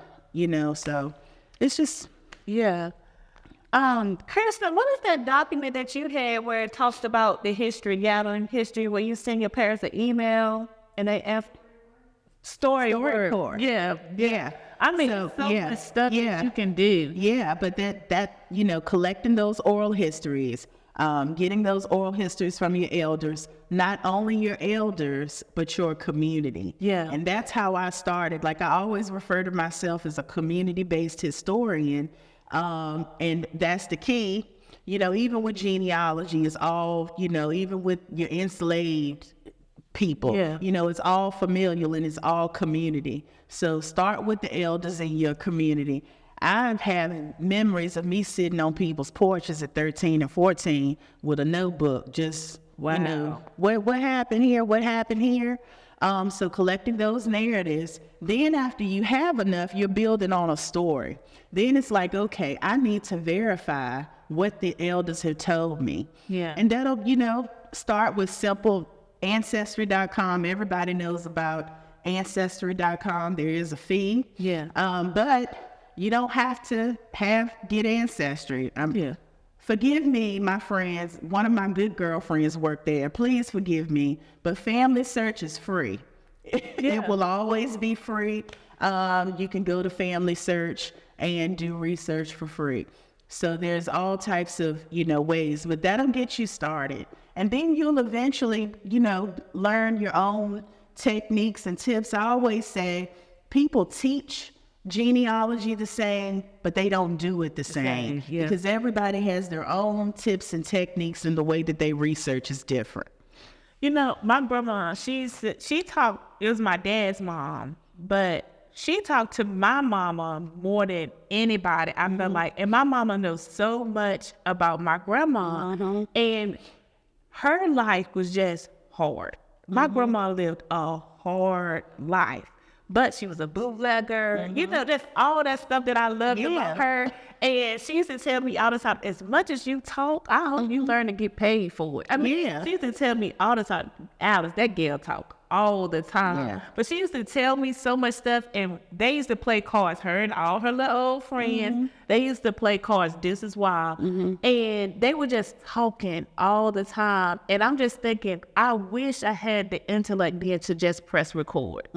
So it's just, Yeah. Kristen, what is that document that you had where it talks about the history, gathering history, where you send your parents an email and they ask story course. Yeah. yeah. I mean, So, so yeah, much stuff yeah. that you can do. Yeah, but that collecting those oral histories, getting those oral histories from your elders, not only your elders, but your community. Yeah. And that's how I started. Like, I always refer to myself as a community-based historian. And that's the key. Even with genealogy, it's all, even with your enslaved people, Yeah. it's all familial and it's all community. So start with the elders in your community. I've had memories of me sitting on people's porches at 13 and 14 with a notebook, just, Wow. what happened here? What happened here? So collecting those narratives. Then after you have enough, you're building on a story. Then it's like, okay, I need to verify what the elders have told me. Yeah. And that'll, start with simple Ancestry.com. Everybody knows about Ancestry.com. There is a fee. Yeah. But you don't have to get Ancestry. Yeah. Forgive me, my friends. One of my good girlfriends worked there. Please forgive me. But Family Search is free. It will always be free. You can go to Family Search and do research for free. So there's all types of, ways, but that'll get you started. And then you'll eventually, learn your own techniques and tips. I always say people teach genealogy the same, but they don't do it the same. Yeah. Because everybody has their own tips and techniques, and the way that they research is different. My grandma, she talked, it was my dad's mom, but she talked to my mama more than anybody. I felt like, and my mama knows so much about my grandma, and her life was just hard. My grandma lived a hard life, but she was a bootlegger, just all that stuff that I loved about her. And she used to tell me all the time, as much as you talk, I hope you learn to get paid for it. I mean, she used to tell me all the time, Alice, that girl talk all the time. Yeah. But she used to tell me so much stuff, and they used to play cards, her and all her little old friends. They used to play cards, this is why. And they were just talking all the time. And I'm just thinking, I wish I had the intellect then to just press record.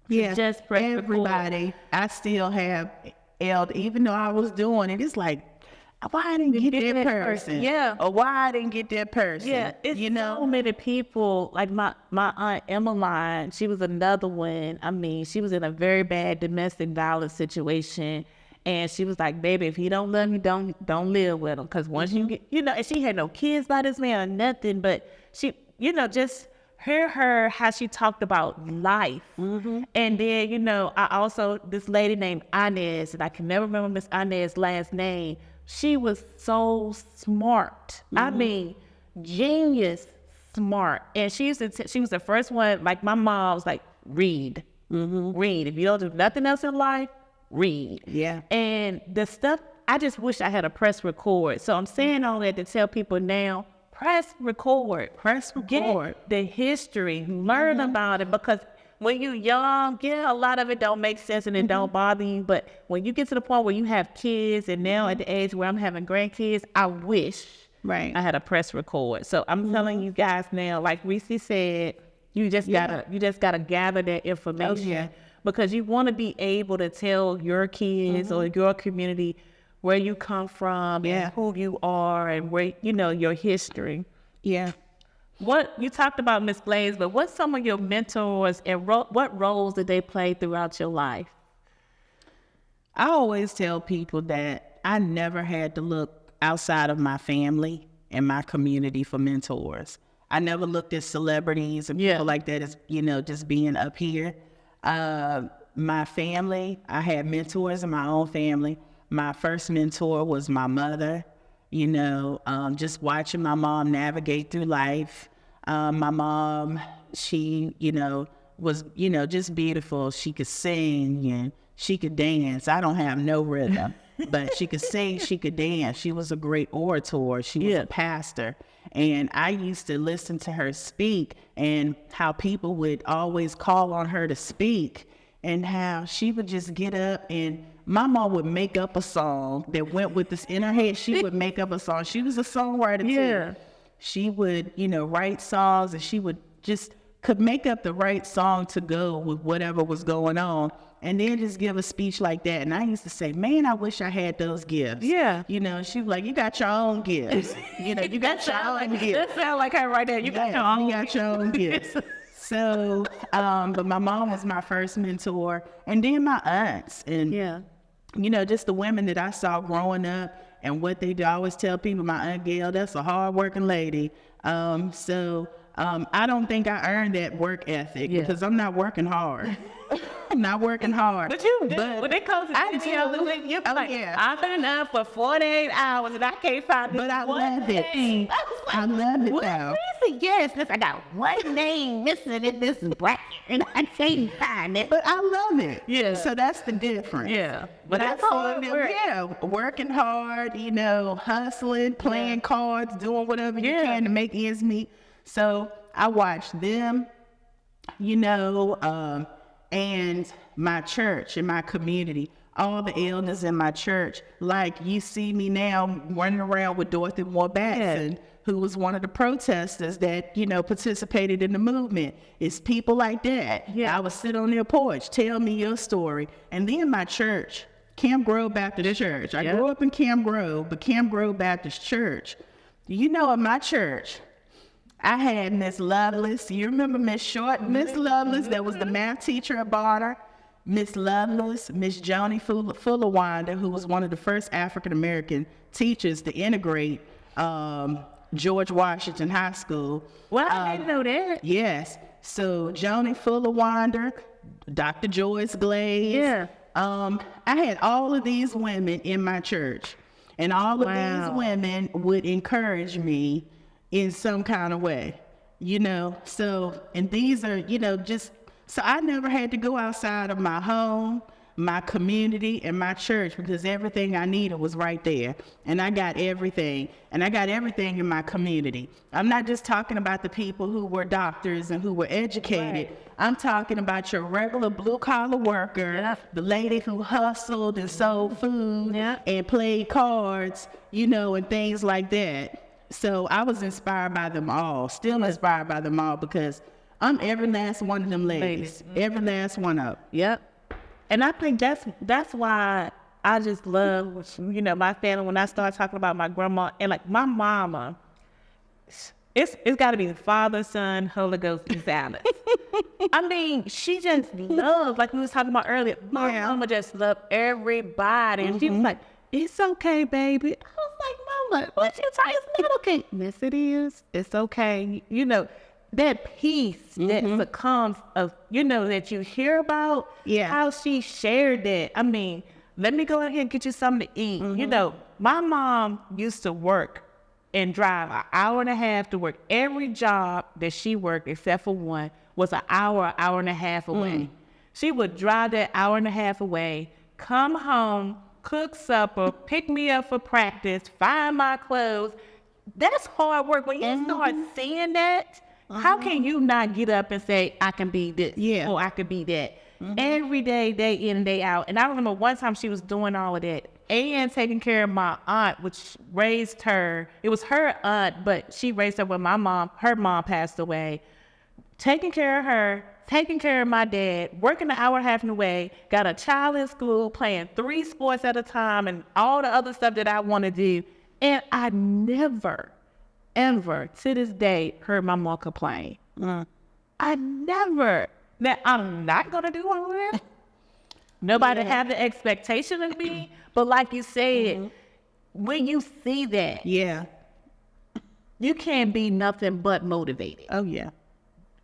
Yeah, Just press everybody. record. I still have even though I was doing it, it's like, why I didn't get that person? Yeah. Or why I didn't get that person? Yeah, it's so many people. Like my aunt Emmeline, she was another one. I mean, she was in a very bad domestic violence situation, and she was like, "Baby, if he don't love you, don't live with him. Because once you get, and she had no kids by this man or nothing. But she, just hear her how she talked about life, and then I also this lady named Inez, and I can never remember Miss Inez's last name. She was so smart. I mean, genius smart. And she was the first one, like my mom was like, read. Read. If you don't do nothing else in life, read. Yeah. And the stuff, I just wish I had a press record. So I'm saying all that to tell people now, press record. Press record. Get the history. Learn about it, because when you're young, a lot of it don't make sense and it don't bother you. But when you get to the point where you have kids, and now at the age where I'm having grandkids, I wish I had a press record. So I'm telling you guys now, like Reese said, you just gotta gather that information, because you want to be able to tell your kids or your community where you come from and who you are and where your history. Yeah. What you talked about, Miss Blaze, but what's some of your mentors and what roles did they play throughout your life? I always tell people that I never had to look outside of my family and my community for mentors. I never looked at celebrities and people like that as, just being up here. My family, I had mentors in my own family. My first mentor was my mother. Just watching my mom navigate through life. My mom, she, was, just beautiful. She could sing and she could dance. I don't have no rhythm, but she could sing, she could dance. She was a great orator. She was a pastor. And I used to listen to her speak and how people would always call on her to speak and how she would just get up and my mom would make up a song that went with this in her head. She would make up a song. She was a songwriter too. She would, write songs and she would just could make up the right song to go with whatever was going on and then just give a speech like that. And I used to say, man, I wish I had those gifts. Yeah. She was like, you got your own gifts. You got your own gifts. That sounds like her right there. You got your own gifts. So, but my mom was my first mentor and then my aunts and, just the women that I saw growing up and what they do. I always tell people, my Aunt Gail, that's a hard-working lady. I don't think I earned that work ethic because I'm not working hard. I'm not working hard. But you do. When it comes to you're I've been up for 48 hours and I can't find this. But I love it. I love it though. Yes, I got one name missing in this bracket and I can't find it. But I love it. Yeah. So that's the difference. Yeah. But that's hard work. Yeah, working hard, hustling, playing cards, doing whatever you can to make ends meet. So I watched them, and my church and my community, all the elders in my church. Like you see me now running around with Dorothy Moore Batson, who was one of the protesters that, participated in the movement. It's people like that. Yeah. I would sit on their porch, tell me your story. And then my church, Camp Grove Baptist Church. I grew up in Camp Grove, but Camp Grove Baptist Church. In my church, I had Miss Lovelace. You remember Miss Short? Miss Lovelace, that was the math teacher at Barter. Miss Lovelace, Miss Joni Fullerwinder, who was one of the first African-American teachers to integrate George Washington High School. Well, I didn't know that. Yes. So Joni Fullerwinder, Dr. Joyce Glaze. Yeah. I had all of these women in my church. And all of these women would encourage me in some kind of way, so, and these are, so I never had to go outside of my home, my community, and my church because everything I needed was right there. And I got everything. And I got everything in my community. I'm not just talking about the people who were doctors and who were educated. Right. I'm talking about your regular blue-collar worker, the lady who hustled and sold food and played cards, and things like that. So I was inspired by them all, still inspired by them all because I'm every last one of them ladies. Every last one of them. Yep. And I think that's why I just love, my family. When I start talking about my grandma and like my mama, it's got to be the Father, Son, Holy Ghost, and Sabbath. I mean, she just loves, like we was talking about earlier, my mama just loved everybody. And she was like, it's okay, baby. I was like, Mama, what you talking? It's not okay. Yes, it is. It's okay. That peace that succumbs of, that you hear about, how she shared that. I mean, let me go ahead and get you something to eat. My mom used to work and drive an hour and a half to work. Every job that she worked, except for one, was an hour and a half away. She would drive that hour and a half away, come home, cook supper, pick me up for practice, find my clothes. That's hard work. When you start seeing that, how can you not get up and say, I can be this or I can be that? Every day, day in and day out. And I remember one time she was doing all of that and taking care of my aunt, which raised her. It was her aunt, but she raised her when her mom passed away. Taking care of her, taking care of my dad, working an hour and a half away, got a child in school, playing 3 sports at a time and all the other stuff that I want to do. And I never, ever, to this day, heard my mom complain. I never. That I'm not going to do all of that. Nobody have the expectation of me. But like you said, when you see that, you can't be nothing but motivated. Oh, yeah.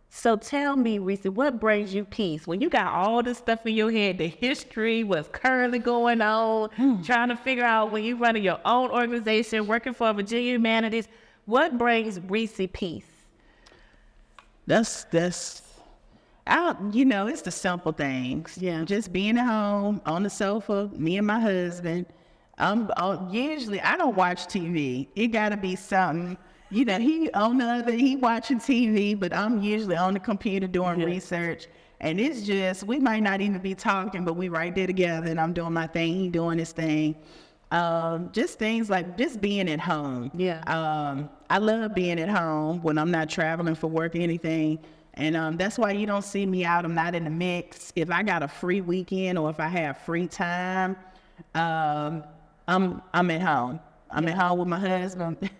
So tell me, Reese, what brings you peace? When you got all this stuff in your head, the history, what's currently going on, trying to figure out when you're running your own organization, working for Virginia Humanities, what brings Reese peace? It's the simple things. Yeah. Just being at home on the sofa, me and my husband. Usually I don't watch TV. It gotta be something. He watching TV, but I'm usually on the computer doing research. And it's just, we might not even be talking, but we right there together, and I'm doing my thing, he doing his thing. Just things like just being at home. Yeah. I love being at home when I'm not traveling for work or anything. And that's why you don't see me out. I'm not in the mix. If I got a free weekend or if I have free time, I'm at home. I'm at home with my husband.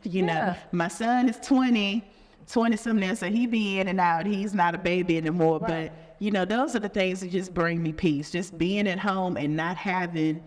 My son is 20 something, so he be in and out. He's not a baby anymore. Right. But those are the things that just bring me peace. Just being at home and not having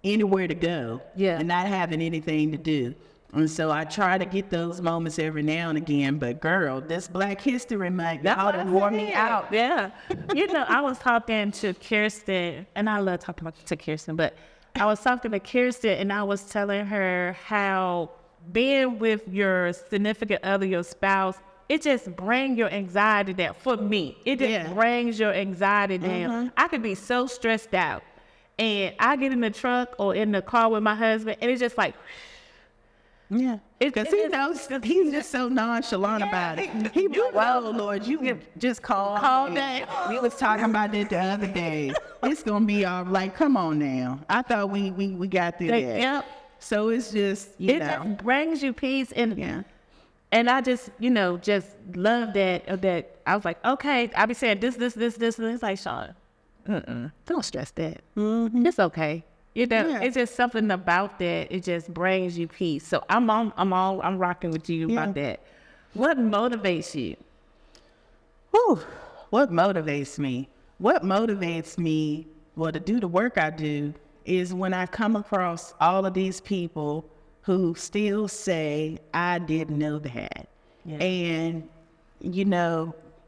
anywhere to go. Yeah. And not having anything to do. And so I try to get those moments every now and again. But girl, this Black History Month, y'all done wore me out. Yeah. I was talking to Kirsten, and I love talking to Kirsten, but I was talking to Kirsten, and I was telling her how being with your significant other, your spouse, it just brings your anxiety down. For me, it just brings your anxiety down. I could be so stressed out, and I get in the truck or in the car with my husband, and it's just like, yeah, because he knows he's just so nonchalant about it. He be like, "Well, Lord, you can just calm down." We was talking about that the other day. It's gonna be all like, come on now. I thought we got through that. Yep. So it's just just brings you peace, and I just just love that. I was like, okay, I be saying this, and it's like, Sean, don't stress that. It's okay. It's just something about that. It just brings you peace. So I'm rocking with you about that. What motivates you? Whew. What motivates me? What motivates me, to do the work I do, is when I come across all of these people who still say, I didn't know that. Yeah. And,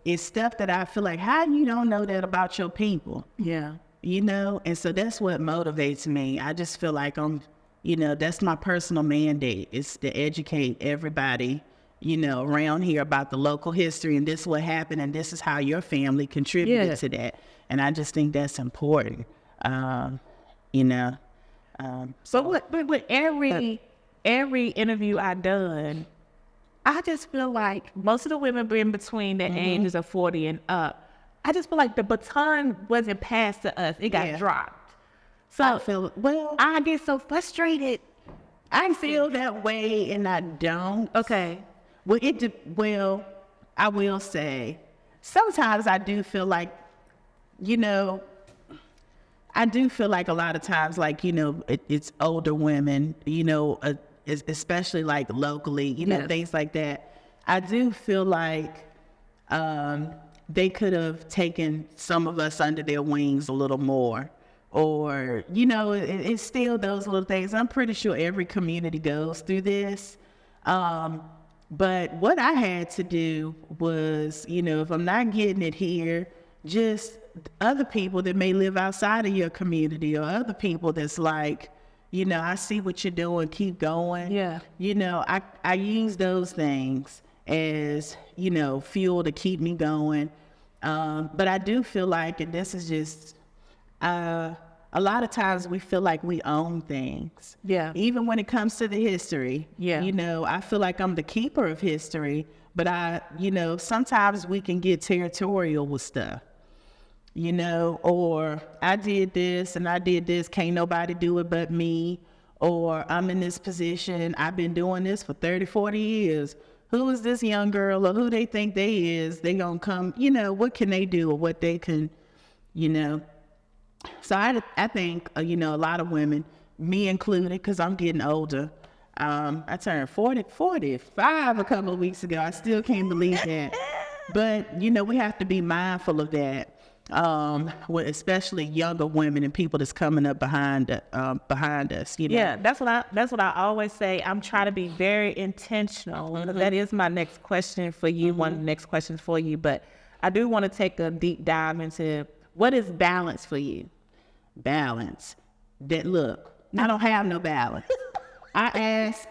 it's stuff that I feel like, how you don't know that about your people? Yeah. And so that's what motivates me. I just feel like that's my personal mandate, is to educate everybody, around here about the local history, and this is what happened, and this is how your family contributed to that. And I just think that's important. So with every interview I've done, I just feel like most of the women being between the ages of 40 and up, I just feel like the baton wasn't passed to us. It got dropped. So I get so frustrated. I feel that way, and I don't. Okay. Well, I will say, sometimes I do feel like, I do feel like a lot of times, like, it's older women, especially like locally, things like that. I do feel like they could have taken some of us under their wings a little more. Or, it's still those little things. I'm pretty sure every community goes through this. But what I had to do was, if I'm not getting it here, just other people that may live outside of your community, or other people that's like, I see what you're doing, keep going. Yeah. I use those things as, fuel to keep me going. But I do feel like, and this is just, a lot of times we feel like we own things. Yeah. Even when it comes to the history. Yeah. I feel like I'm the keeper of history, but sometimes we can get territorial with stuff. Or I did this and I did this, can't nobody do it but me. Or I'm in this position, I've been doing this for 30, 40 years. Who is this young girl, or who they think they is? They gonna come, what can they do, or what they can, So I think, a lot of women, me included, because I'm getting older. I turned 45 a couple of weeks ago. I still can't believe that. But, we have to be mindful of that. Especially younger women and people that's coming up behind us. Yeah, that's what I always say. I'm trying to be very intentional. That is my next question for you. One of the next questions for you, but I do want to take a deep dive into what is balance for you. Balance. Look, I don't have no balance. I ask,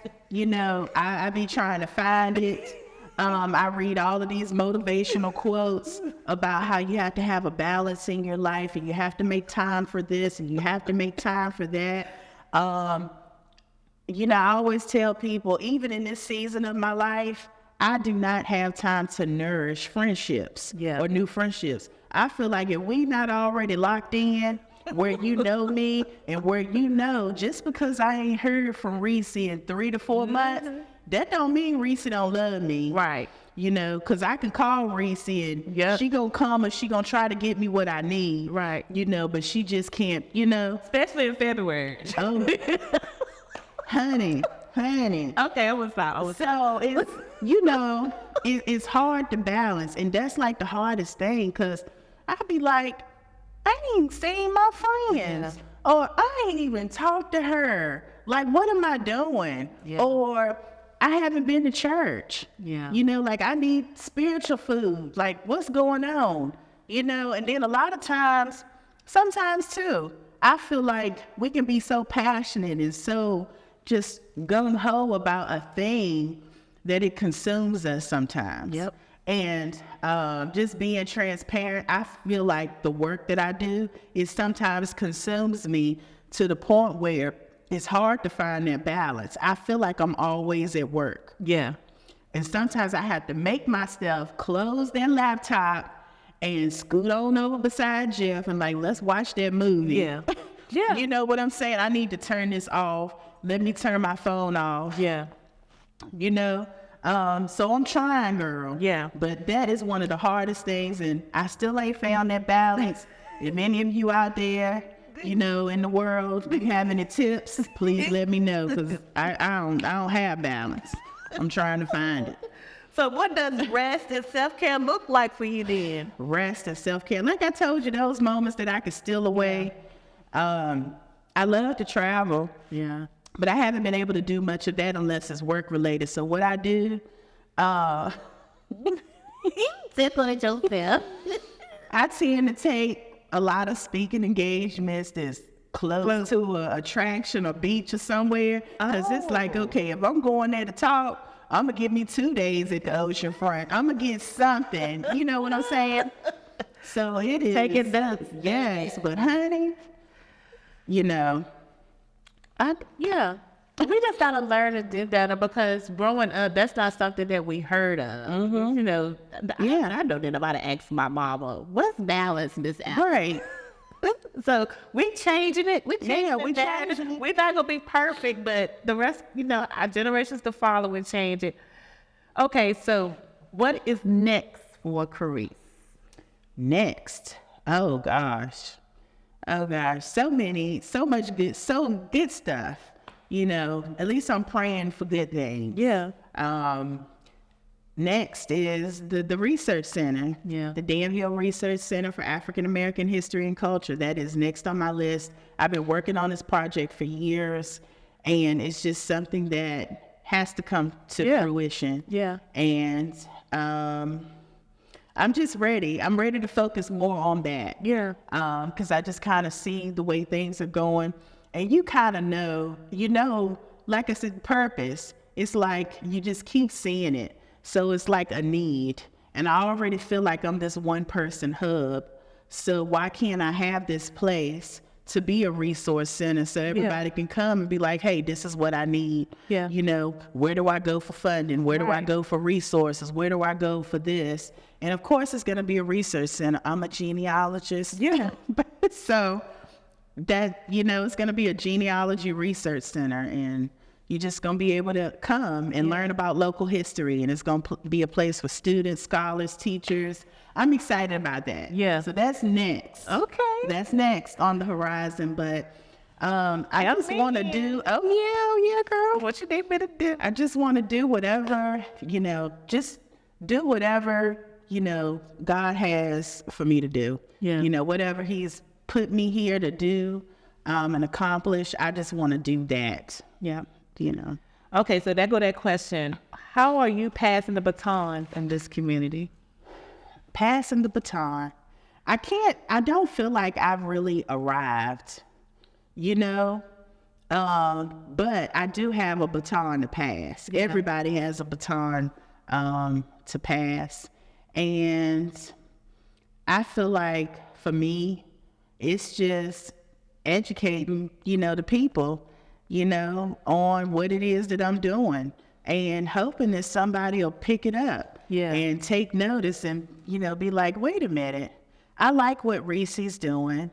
I be trying to find it. I read all of these motivational quotes about how you have to have a balance in your life and you have to make time for this and you have to make time for that. You know, I always tell people, even in this season of my life, I do not have time to nourish friendships or new friendships. I feel like if we not already locked in, where you know me and where you know, just because I ain't heard from Reese in 3 to 4 months, that don't mean Reese don't love me. Right. You know, because I can call Reese and she gonna come and she gonna try to get me what I need. Right. You know, but she just can't, you know. Especially in February. Oh, honey. Okay, I was out. So it's, you know, it's hard to balance. And that's like the hardest thing, because I'd be like, I ain't seen my friends. Or I ain't even talked to her. Like, what am I doing? Yeah. Or I haven't been to church. Yeah. You know, like I need spiritual food. Like, what's going on? You know, and then a lot of times, sometimes too, I feel like we can be so passionate and so just gung-ho about a thing that it consumes us sometimes. Yep. And just being transparent, I feel like the work that I do, it sometimes consumes me to the point where it's hard to find that balance. I feel like I'm always at work. Yeah. And sometimes I have to make myself close that laptop and scoot on over beside Jeff and like, let's watch that movie. Yeah. Yeah. You know what I'm saying? I need to turn this off. Let me turn my phone off. Yeah. You know? So I'm trying, girl. Yeah. But that is one of the hardest things, and I still ain't found that balance. If any of you out there, you know, in the world, have any tips, please let me know, because I don't have balance. I'm trying to find it. So what does rest and self-care look like for you then? Rest and self-care. Like I told you, those moments that I could steal away. I love to travel. Yeah. But I haven't been able to do much of that unless it's work related. So what I do, Sit on yourself. I tend to take a lot of speaking engagements that's close to an attraction or beach or somewhere. Because it's like, okay, if I'm going there to talk, I'm going to give me 2 days at the ocean front. I'm going to get something. You know what I'm saying? So it is. Take it down. Yes. But honey, you know. Yeah. We just gotta learn to do better, because growing up, that's not something that we heard of. Mm-hmm. You know, I know that nobody asked my mama, what's balance, Miss Al? Right. So we changing it. We changing it. We're not gonna be perfect, but the rest, you know, our generations to follow and change it. Okay, so what is next for Karice? Next. Oh gosh. So much good stuff. You know, at least I'm praying for good things. Yeah. Next is the research center. Yeah. The Danville Research Center for African American History and Culture. That is next on my list. I've been working on this project for years, and it's just something that has to come to fruition. Yeah. And I'm just ready. I'm ready to focus more on that. Yeah. Because I just kind of see the way things are going. And you kind of know, like I said, purpose. It's like you just keep seeing it. So it's like a need. And I already feel like I'm this one person hub. So why can't I have this place to be a resource center so everybody can come and be like, hey, this is what I need. Yeah. You know, where do I go for funding? Where do I go for resources? Where do I go for this? And of course, it's going to be a research center. I'm a genealogist. Yeah. So that, you know, it's going to be a genealogy research center, and you're just going to be able to come and learn about local history, and it's going to be a place for students, scholars, teachers. I'm excited about that. Yeah. So that's next. Okay. That's next on the horizon, but I just want to do, yeah, girl. What you need me to do? I just want to do whatever, just do whatever, God has for me to do. Yeah. Whatever he's put me here to do and accomplish, I just want to do that. Yeah. Okay, so that go that question. How are you passing the baton in this community? Passing the baton. I don't feel like I've really arrived, but I do have a baton to pass. Yeah. Everybody has a baton to pass. And I feel like for me, it's just educating, the people, on what it is that I'm doing and hoping that somebody will pick it up and take notice and, be like, wait a minute, I like what Reese's doing,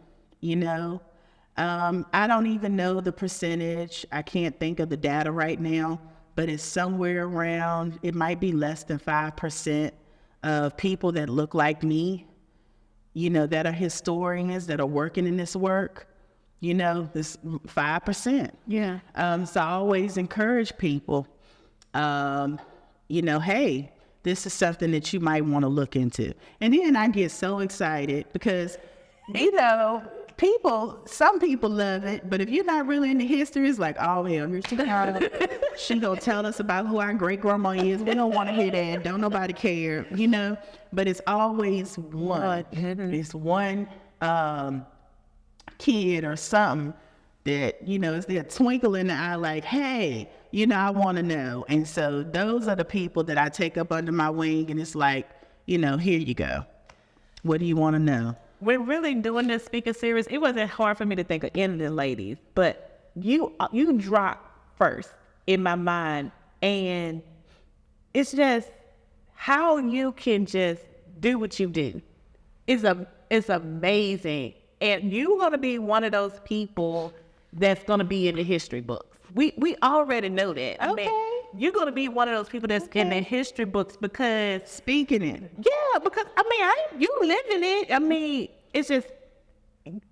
I don't even know the percentage. I can't think of the data right now, but it's somewhere around, it might be less than 5% of people that look like me, that are historians that are working in this work, this 5%. Yeah. So I always encourage people, hey, this is something that you might want to look into. And then I get so excited because, some people love it, but if you're not really into history, it's like, oh, hell, she gonna tell us about who our great grandma is. We don't want to hear that. Don't nobody care, But it's always one. It's one kid or something that is that twinkle in the eye, like, hey, I want to know. And so those are the people that I take up under my wing, and it's like, here you go. What do you want to know? When really doing this speaker series, it wasn't hard for me to think of any of the ladies, but you drop first in my mind, and it's just how you can just do what you do. It's amazing, and you're gonna be one of those people that's gonna be in the history books. We already know that. Okay. I mean, you're gonna be one of those people that's in the history books because speaking it. Yeah, because you living it. I mean, it's just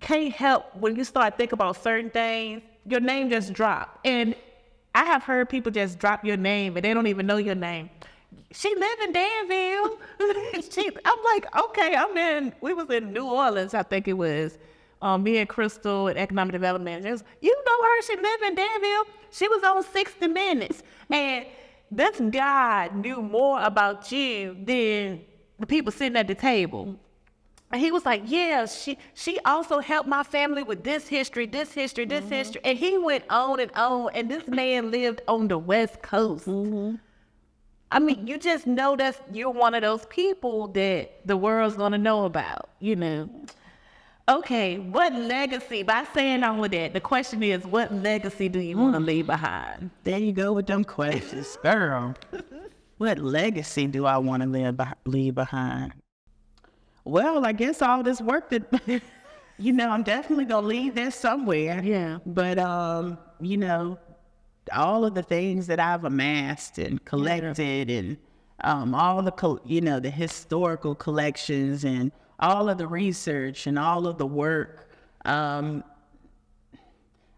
can't help when you start thinking about certain things. Your name just drop, and I have heard people just drop your name and they don't even know your name. She live in Danville. I'm like, okay, we was in New Orleans, I think it was. Me and Crystal at Economic Development Managers. You know her, she lived in Danville. She was on 60 Minutes. And this guy knew more about you than the people sitting at the table. And he was like, yeah, she also helped my family with this history. And he went on, and this man lived on the West Coast. Mm-hmm. I mean, you just know that you're one of those people that the world's gonna know about, Okay, what legacy, by saying all of that, the question is, what legacy do you want to leave behind? There you go with them questions, girl. What legacy do I want to leave behind? Well, I guess all this work that, I'm definitely going to leave that somewhere. Yeah. But, all of the things that I've amassed and collected and all the, the historical collections and all of the research and all of the work. I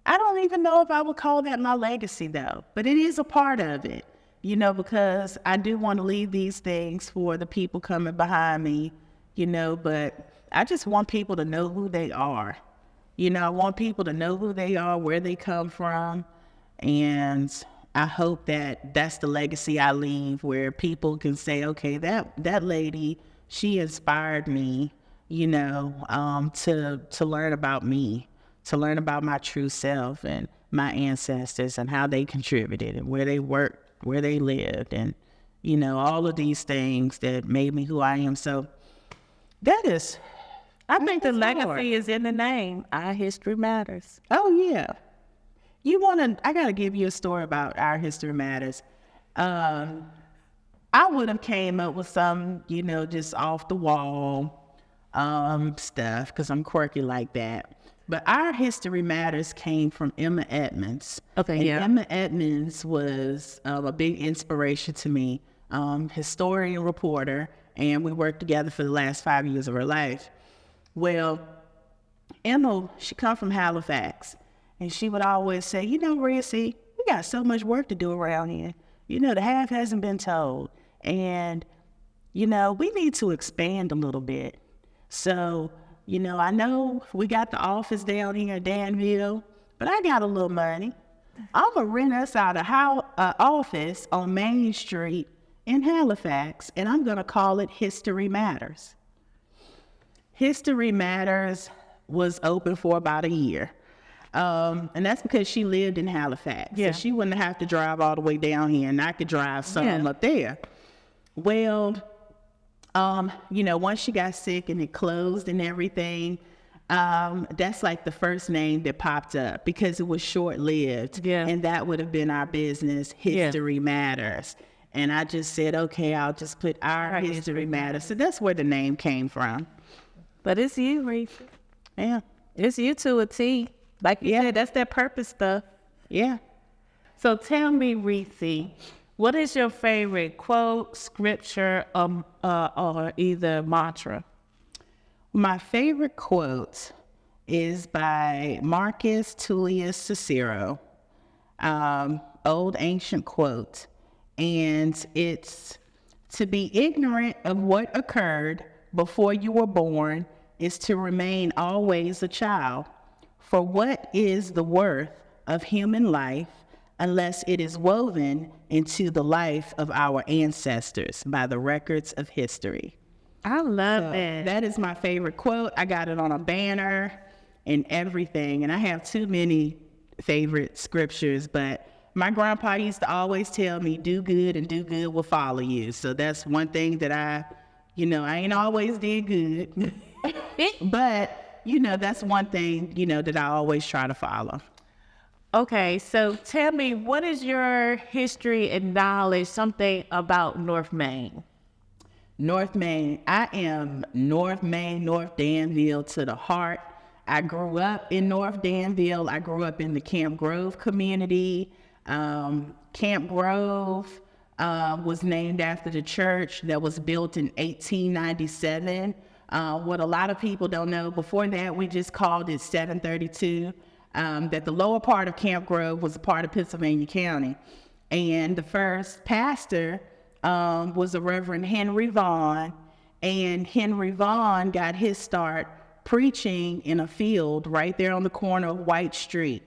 don't even know if I would call that my legacy though, but it is a part of it, because I do want to leave these things for the people coming behind me, but I just want people to know who they are. I want people to know who they are, where they come from. And I hope that that's the legacy I leave, where people can say, okay, that lady, she inspired me, to learn about me, to learn about my true self and my ancestors and how they contributed and where they worked, where they lived, and, all of these things that made me who I am. So I think the legacy is in the name. Our History Matters. Oh, yeah. I got to give you a story about Our History Matters. I would have came up with some, just off the wall stuff, because I'm quirky like that. But Our History Matters came from Emma Edmonds. Okay, and yeah. Emma Edmonds was a big inspiration to me, historian, reporter, and we worked together for the last 5 years of her life. Well, Emma, she come from Halifax, and she would always say, Reese, we got so much work to do around here. The half hasn't been told. And, we need to expand a little bit. So, I know we got the office down here in Danville, but I got a little money. I'm going to rent us out a office on Main Street in Halifax, and I'm going to call it History Matters. History Matters was open for about a year. And that's because she lived in Halifax. Yeah. So she wouldn't have to drive all the way down here, and I could drive some up there. Well, once she got sick and it closed and everything, that's like the first name that popped up because it was short-lived. Yeah. And that would have been our business, History Matters. And I just said, okay, I'll just put our History Matters. So that's where the name came from. But it's you, Reese. Yeah. It's you to a T. Like you said, that's that purpose stuff. Yeah. So tell me, Reese, what is your favorite quote, scripture, or either mantra? My favorite quote is by Marcus Tullius Cicero, old ancient quote. And it's, to be ignorant of what occurred before you were born is to remain always a child. For what is the worth of human life unless it is woven into the life of our ancestors by the records of history? I love it. That is my favorite quote. I got it on a banner and everything. And I have too many favorite scriptures, but my grandpa used to always tell me, do good and do good will follow you. So that's one thing that I ain't always did good, but, that's one thing, that I always try to follow. Okay, so tell me, what is your history and knowledge, something about North Maine? North Maine. I am North Maine, North Danville to the heart. I grew up in North Danville. I grew up in the Camp Grove community. Camp Grove was named after the church that was built in 1897. What a lot of people don't know, before that we just called it 732, that the lower part of Camp Grove was a part of Pennsylvania County. And the first pastor was the Reverend Henry Vaughn, and Henry Vaughn got his start preaching in a field right there on the corner of White Street.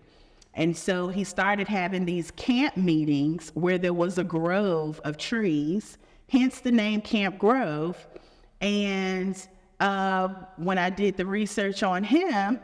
And so he started having these camp meetings where there was a grove of trees, hence the name Camp Grove. And when I did the research on him,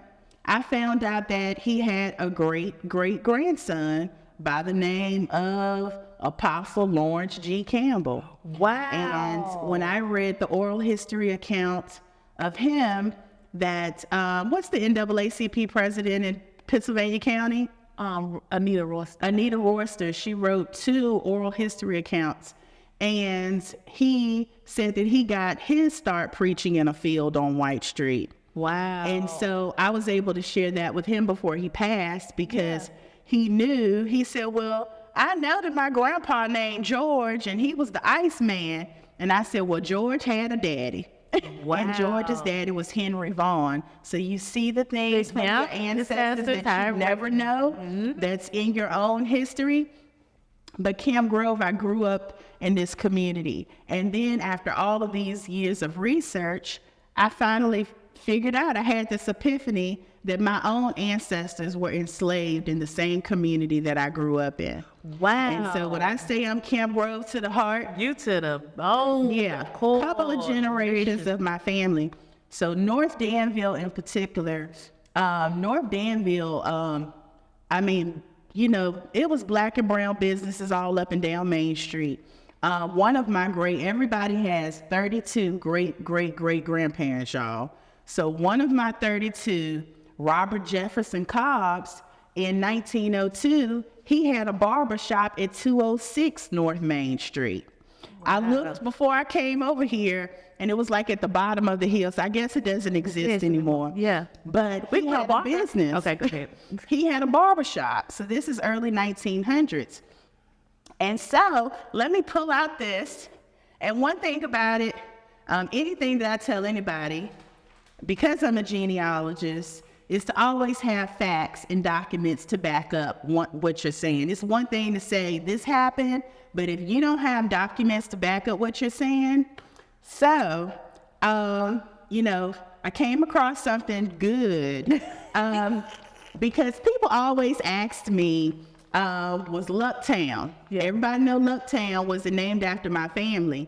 I found out that he had a great-great-grandson by the name of Apostle Lawrence G. Campbell. Wow. And when I read the oral history account of him, that, what's the NAACP president in Pennsylvania County? Anita Royster. Anita Royster. She wrote 2 oral history accounts, and he said that he got his start preaching in a field on White Street. Wow. And so I was able to share that with him before he passed, because he knew, he said, well, I know that my grandpa named George and he was the Iceman. And I said, well, George had a daddy. Wow. And George's daddy was Henry Vaughn. So you see the things from your ancestors that you never know, that's in your own history. But Camp Grove, I grew up in this community. And then after all of these years of research, I finally figured out, I had this epiphany that my own ancestors were enslaved in the same community that I grew up in. Wow. And so when I say I'm Camp Grove to the heart, You to the bone. yeah, a couple of generations of my family. So North Danville in particular, North Danville, it was black and brown businesses all up and down Main Street. One of my everybody has 32 great-great-great-grandparents, y'all. So one of my 32, Robert Jefferson Cobbs, in 1902, he had a barber shop at 206 North Main Street. Wow. I looked before I came over here, and it was like at the bottom of the hill. So I guess it doesn't exist anymore. Yeah. But he had a business. Okay, go ahead. He had a barber shop. So this is early 1900s. And so let me pull out this. And one thing about it, anything that I tell anybody, because I'm a genealogist, is to always have facts and documents to back up what you're saying. It's one thing to say this happened, but if you don't have documents to back up what you're saying, so, I came across something good, because people always asked me, was Lucktown. Yeah. Everybody know Lucktown was named after my family.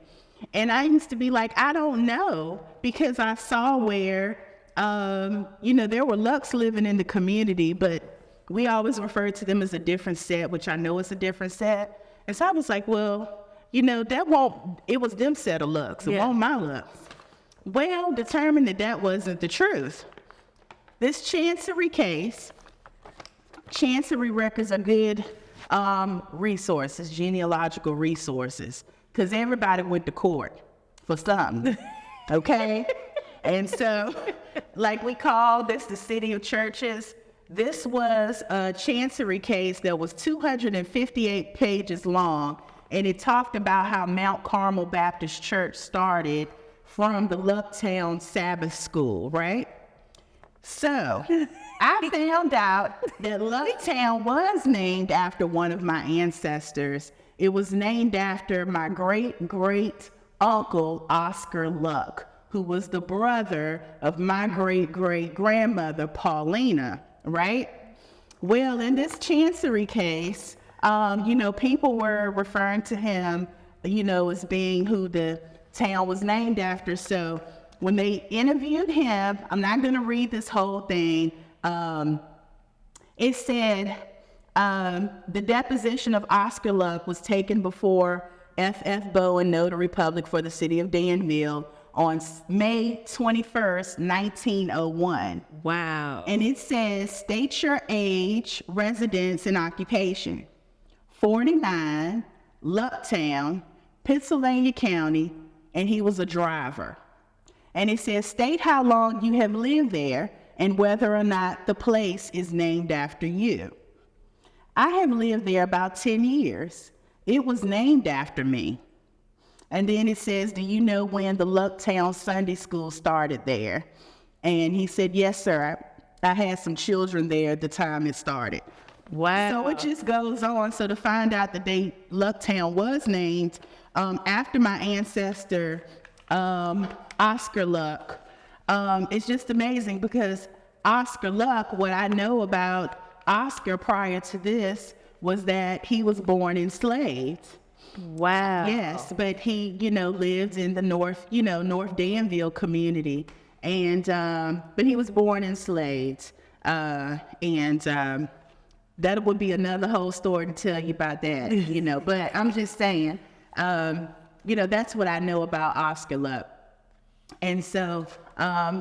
And I used to be like, I don't know, because I saw where, there were Lucks living in the community, but we always referred to them as a different set, which I know is a different set. And so I was like, well, it was them set of looks. It Yeah. won't my looks. Well, determined that wasn't the truth. This Chancery case, Chancery records are good resources, genealogical resources, because everybody went to court for something, okay? And so, like we call this the City of Churches, this was a Chancery case that was 258 pages long, and it talked about how Mount Carmel Baptist Church started from the Lucktown Sabbath School, right? So, I found out that Lucktown was named after one of my ancestors. It was named after my great-great-uncle, Oscar Luck, who was the brother of my great-great-grandmother, Paulina, right? Well, in this Chancery case, people were referring to him, as being who the town was named after. So when they interviewed him, I'm not going to read this whole thing. It said the deposition of Oscar Luck was taken before F.F. Bowen, Notary Public for the City of Danville on May 21st, 1901. Wow. And it says, state your age, residence, and occupation. 49, Lucktown, Pennsylvania County, and he was a driver. And it says, state how long you have lived there and whether or not the place is named after you. I have lived there about 10 years. It was named after me. And then it says, do you know when the Lucktown Sunday School started there? And he said, yes, sir. I had some children there at the time it started. Wow. So it just goes on. So to find out the date Lucktown was named after my ancestor, Oscar Luck, it's just amazing because Oscar Luck, what I know about Oscar prior to this was that he was born enslaved. Wow. Yes, but he, lived in the North Danville community, and but he was born enslaved, and that would be another whole story to tell you about that, But I'm just saying, that's what I know about Oscar Luck, and so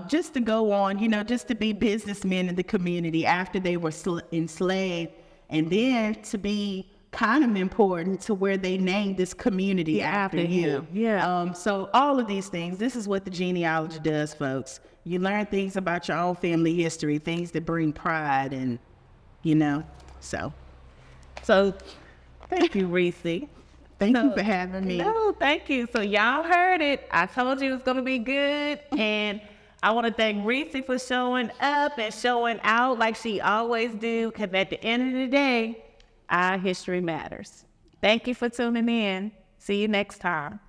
just to go on, just to be businessmen in the community after they were enslaved, and then to be kind of important to where they named this community after you. Yeah. So all of these things, this is what the genealogy does, folks. You learn things about your own family history, things that bring pride, and so Thank you, Reese. Thank you for having me. No, thank you. So y'all heard it. I told you it was going to be good. And I want to thank Reese for showing up and showing out like she always do. Because at the end of the day, our history matters. Thank you for tuning in. See you next time.